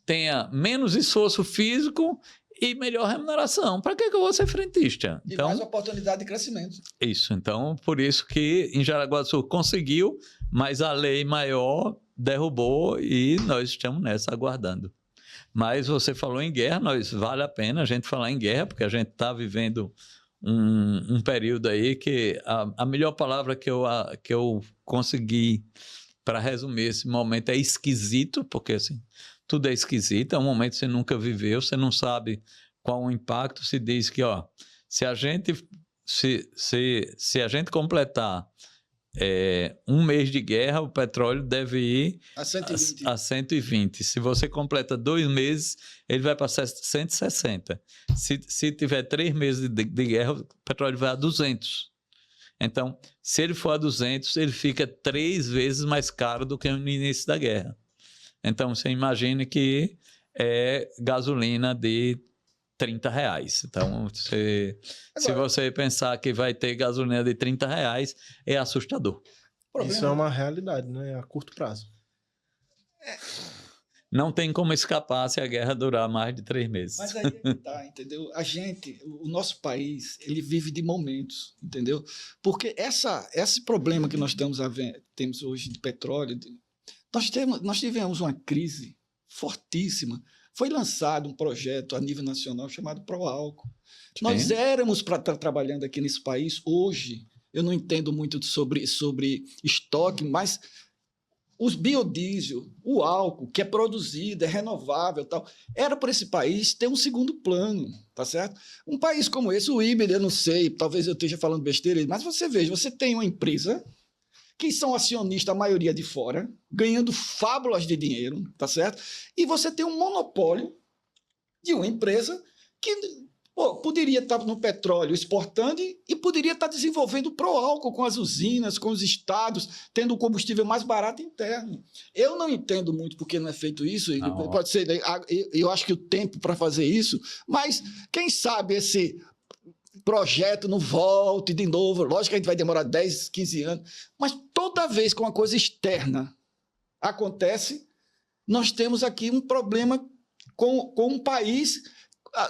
tenha menos esforço físico e melhor remuneração. Para que eu vou ser frentista? E mais oportunidade de crescimento. Isso. Então, por isso que em Jaraguá do Sul conseguiu, mas a lei maior derrubou e nós estamos nessa aguardando. Mas você falou em guerra, vale a pena a gente falar em guerra, porque a gente está vivendo um período aí que a melhor palavra que eu consegui para resumir esse momento é esquisito, porque assim, tudo é esquisito, é um momento que você nunca viveu, você não sabe qual o impacto. Se diz que, se a gente completar um mês de guerra, o petróleo deve ir a 120. Se você completa 2 meses, ele vai para 160. Se tiver 3 meses de guerra, o petróleo vai a 200. Então, se ele for a 200, ele fica 3 vezes mais caro do que no início da guerra. Então, você imagine que é gasolina de R$30. Então, se você pensar que vai ter gasolina de R$30, é assustador. Isso é uma realidade, né? A curto prazo. Não tem como escapar se a guerra durar mais de 3 meses. Mas aí é que tá, entendeu? O nosso país, ele vive de momentos, entendeu? Porque esse problema que nós temos hoje de petróleo, nós tivemos uma crise fortíssima. Foi lançado um projeto a nível nacional chamado Proálcool. Nós éramos para estar trabalhando aqui nesse país. Hoje, eu não entendo muito sobre estoque, mas os biodiesel, o álcool que é produzido, é renovável, tal, era para esse país ter um segundo plano, tá certo? Um país como esse, o IBER, eu não sei, talvez eu esteja falando besteira, mas você veja, você tem uma empresa que são acionistas, a maioria de fora, ganhando fábulas de dinheiro, tá certo? E você tem um monopólio de uma empresa que poderia estar no petróleo exportando e poderia estar desenvolvendo o Proálcool com as usinas, com os estados, tendo o combustível mais barato interno. Eu não entendo muito porque não é feito isso, pode ser, eu acho que o tempo para fazer isso, mas quem sabe esse projeto não volte de novo. Lógico que a gente vai demorar 10, 15 anos, mas toda vez que uma coisa externa acontece, nós temos aqui um problema com um país.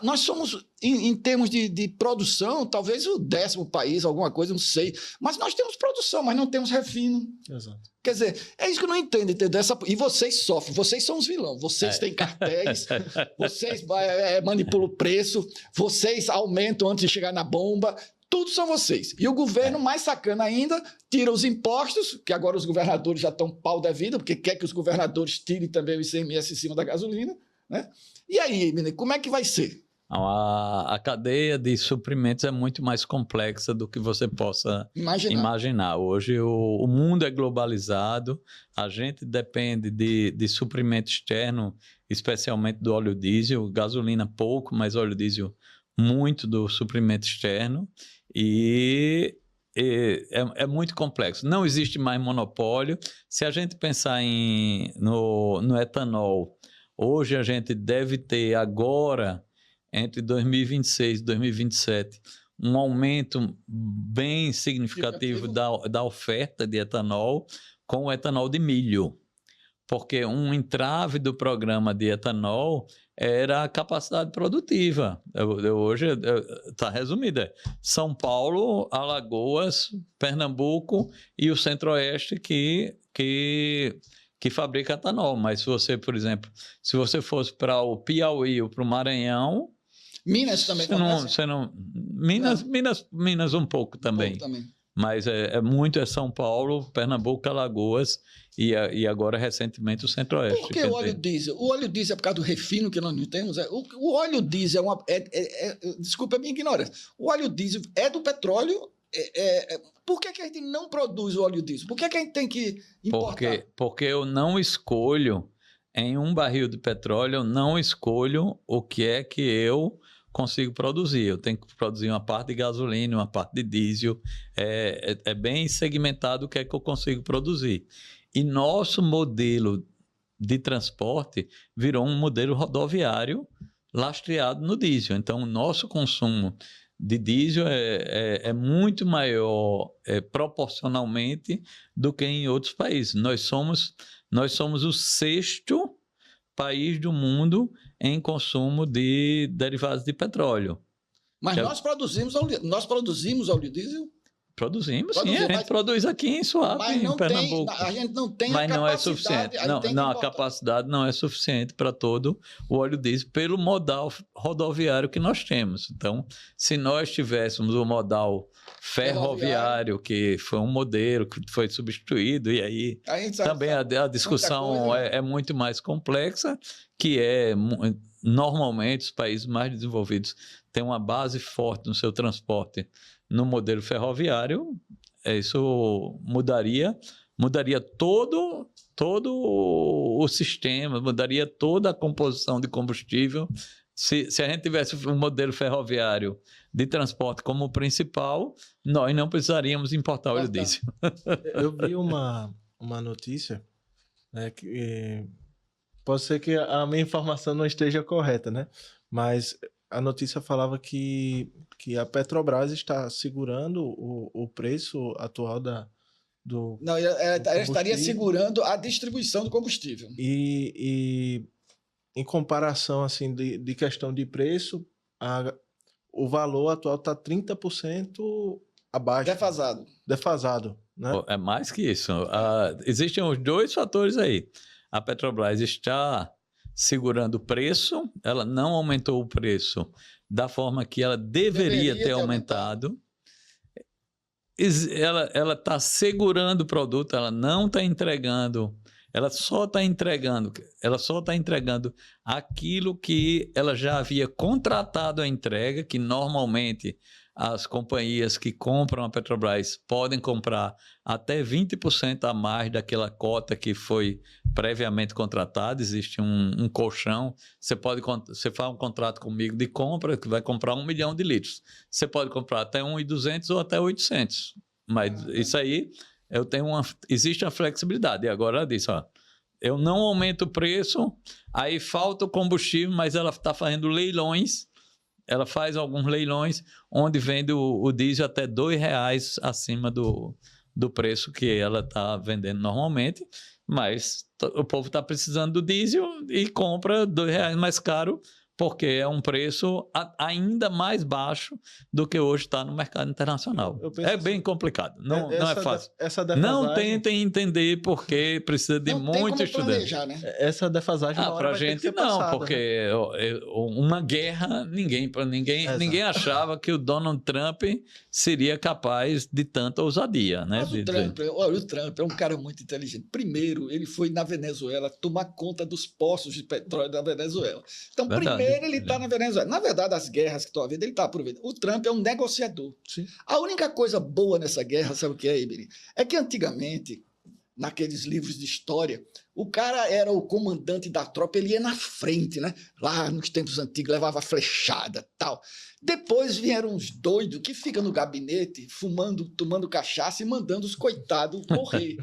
Nós somos, em termos de produção, talvez o 10º país, alguma coisa, não sei. Mas nós temos produção, mas não temos refino. Exato. Quer dizer, é isso que eu não entendo, entendeu? E vocês sofrem, vocês são os vilões, vocês têm cartéis, vocês manipulam o preço, vocês aumentam antes de chegar na bomba. Tudo são vocês. E o governo, mais sacana ainda, tira os impostos, que agora os governadores já estão pau da vida, porque quer que os governadores tirem também o ICMS em cima da gasolina, né? E aí, menino, como é que vai ser? A cadeia de suprimentos é muito mais complexa do que você possa imaginar. Hoje o mundo é globalizado, a gente depende de suprimento externo, especialmente do óleo diesel, gasolina pouco, mas óleo diesel muito do suprimento externo, e é muito complexo. Não existe mais monopólio. Se a gente pensar no etanol, hoje a gente deve ter agora, entre 2026 e 2027, um aumento bem significativo da oferta de etanol com o etanol de milho. Porque um entrave do programa de etanol era a capacidade produtiva. Hoje está resumido. São Paulo, Alagoas, Pernambuco e o Centro-Oeste que fabrica etanol. Mas se você, por exemplo, se você fosse para o Piauí ou para o Maranhão... Minas também Minas um pouco também. Mas muito São Paulo, Pernambuco, Alagoas e agora recentemente o Centro-Oeste. Por que o óleo diesel? O óleo diesel é por causa do refino que nós não temos? O óleo diesel desculpa a minha ignorância. O óleo diesel é do petróleo? Por que a gente não produz o óleo diesel? Por que a gente tem que importar? Porque eu não escolho, em um barril de petróleo, eu não escolho o que é que eu consigo produzir. Eu tenho que produzir uma parte de gasolina, uma parte de diesel. É bem segmentado o que é que eu consigo produzir. E nosso modelo de transporte virou um modelo rodoviário lastreado no diesel. Então, o nosso consumo de diesel é muito maior proporcionalmente do que em outros países. Nós somos o 6º país do mundo em consumo de derivados de petróleo. Mas nós produzimos óleo diesel? Produzimos, sim. A gente produz aqui em Suape, em Pernambuco. A gente não tem mas a capacidade. Não é suficiente. A capacidade não é suficiente para todo o óleo diesel pelo modal rodoviário que nós temos. Então, se nós tivéssemos o modal ferroviário, que foi um modelo que foi substituído, e aí também a discussão é muito mais complexa, que normalmente os países mais desenvolvidos têm uma base forte no seu transporte no modelo ferroviário. Isso mudaria todo o sistema, mudaria toda a composição de combustível. Se a gente tivesse um modelo ferroviário de transporte como principal, nós não precisaríamos importar óleo diesel. Eu vi uma notícia, né, que pode ser que a minha informação não esteja correta, né? Mas a notícia falava que a Petrobras está segurando o preço atual do Não, ela estaria segurando a distribuição do combustível. E em comparação assim, de questão de preço, o valor atual está 30% abaixo. Defasado, né? É mais que isso. Existem os dois fatores aí. A Petrobras está segurando o preço, ela não aumentou o preço da forma que ela deveria ter aumentado. Ela está segurando o produto, ela não está entregando, ela só está entregando aquilo que ela já havia contratado a entrega, que normalmente as companhias que compram a Petrobras podem comprar até 20% a mais daquela cota que foi previamente contratada. Existe um colchão. Você faz um contrato comigo de compra que vai comprar 1 milhão de litros. Você pode comprar até 1.200 ou até 800. Mas isso aí, existe a flexibilidade. E agora ela disse, eu não aumento o preço, aí falta o combustível, mas ela está fazendo leilões. Ela faz alguns leilões onde vende o diesel até R$2 acima do preço que ela está vendendo normalmente, mas o povo está precisando do diesel e compra R$2 mais caro porque é um preço ainda mais baixo do que hoje está no mercado internacional. É bem complicado, não é fácil. Essa defasagem... Não tentem entender porque precisa de muito estudante. Né? Essa defasagem Para a gente não, passada, porque uma guerra, ninguém achava que o Donald Trump seria capaz de tanta ousadia. Né? Mas o Trump é um cara muito inteligente. Primeiro, ele foi na Venezuela tomar conta dos poços de petróleo da Venezuela. Então, primeiro ele está na Venezuela. Na verdade, as guerras que estão havendo, ele está aproveitando. O Trump é um negociador. Sim. A única coisa boa nessa guerra, sabe o que é, Ibiri? É que antigamente, naqueles livros de história, o cara era o comandante da tropa, ele ia na frente, né? Lá nos tempos antigos, levava flechada, tal. Depois vieram uns doidos que ficam no gabinete, fumando, tomando cachaça e mandando os coitados morrer.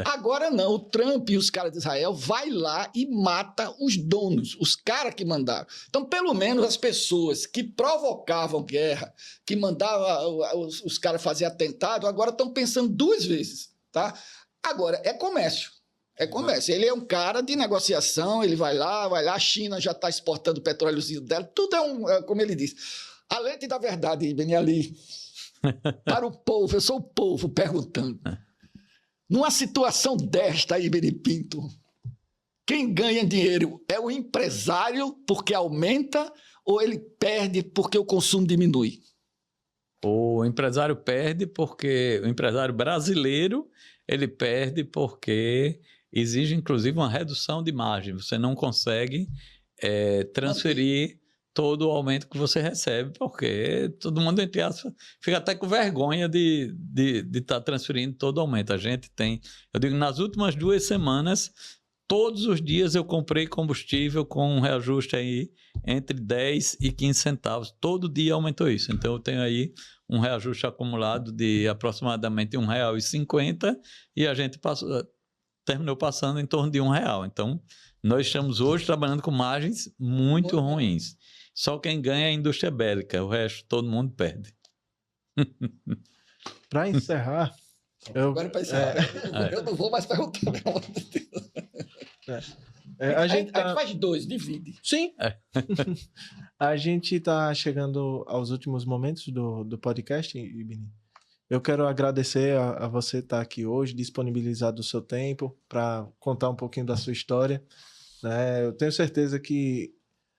Agora não, o Trump e os caras de Israel vai lá e mata os donos, os caras que mandaram. Então, pelo menos as pessoas que provocavam guerra, que mandavam os caras fazer atentado, agora estão pensando 2 vezes, tá? Agora, é comércio. É comércio. Ele é um cara de negociação, ele vai lá, a China já está exportando o petróleozinho dela, tudo como ele diz. A lente da verdade, Ibn Ali, para o povo, eu sou o povo perguntando. Numa situação desta, Ibn Pinto, quem ganha dinheiro é o empresário porque aumenta ou ele perde porque o consumo diminui? O empresário perde porque o empresário brasileiro ele perde porque exige inclusive uma redução de margem. Você não consegue transferir todo o aumento que você recebe, porque todo mundo, entre aspas, fica até com vergonha de estar transferindo todo o aumento. A gente tem, eu digo, nas últimas 2 semanas, todos os dias eu comprei combustível com um reajuste aí entre 10 e 15 centavos. Todo dia aumentou isso. Então eu tenho aí um reajuste acumulado de aproximadamente R$ 1,50 e a gente terminou passando em torno de R$ 1. Então nós estamos hoje trabalhando com margens muito ruins. Só quem ganha é a indústria bélica, o resto todo mundo perde. Para encerrar... Agora, para encerrar, eu não vou mais perguntar. A gente faz 2, divide. Sim. A gente está chegando aos últimos momentos do podcast, Ibn. Eu quero agradecer a você estar aqui hoje, disponibilizado o seu tempo para contar um pouquinho da sua história. Eu tenho certeza que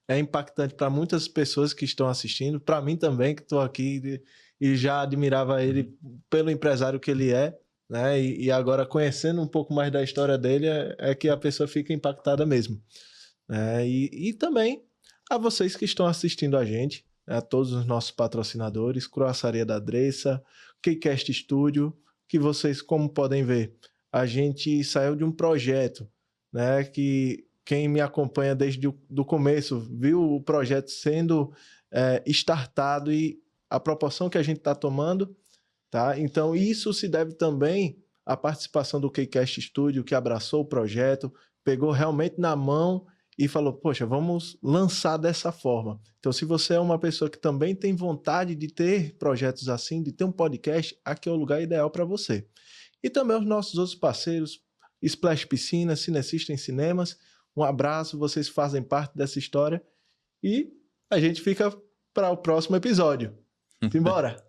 é impactante para muitas pessoas que estão assistindo, para mim também, que estou aqui e já admirava ele pelo empresário que ele é, né? E agora conhecendo um pouco mais da história dele é que a pessoa fica impactada mesmo. E também a vocês que estão assistindo a gente, a todos os nossos patrocinadores, Croaçaria da Dressa, KeyCast Studio, que vocês, como podem ver, a gente saiu de um projeto, né, que quem me acompanha desde o começo viu o projeto sendo startado e a proporção que a gente está tomando, tá? Então isso se deve também à participação do KeyCast Studio, que abraçou o projeto, pegou realmente na mão e falou, poxa, vamos lançar dessa forma. Então, se você é uma pessoa que também tem vontade de ter projetos assim, de ter um podcast, aqui é o lugar ideal para você. E também os nossos outros parceiros, Splash Piscina, Cinecista em Cinemas, um abraço, vocês fazem parte dessa história e a gente fica para o próximo episódio. Simbora!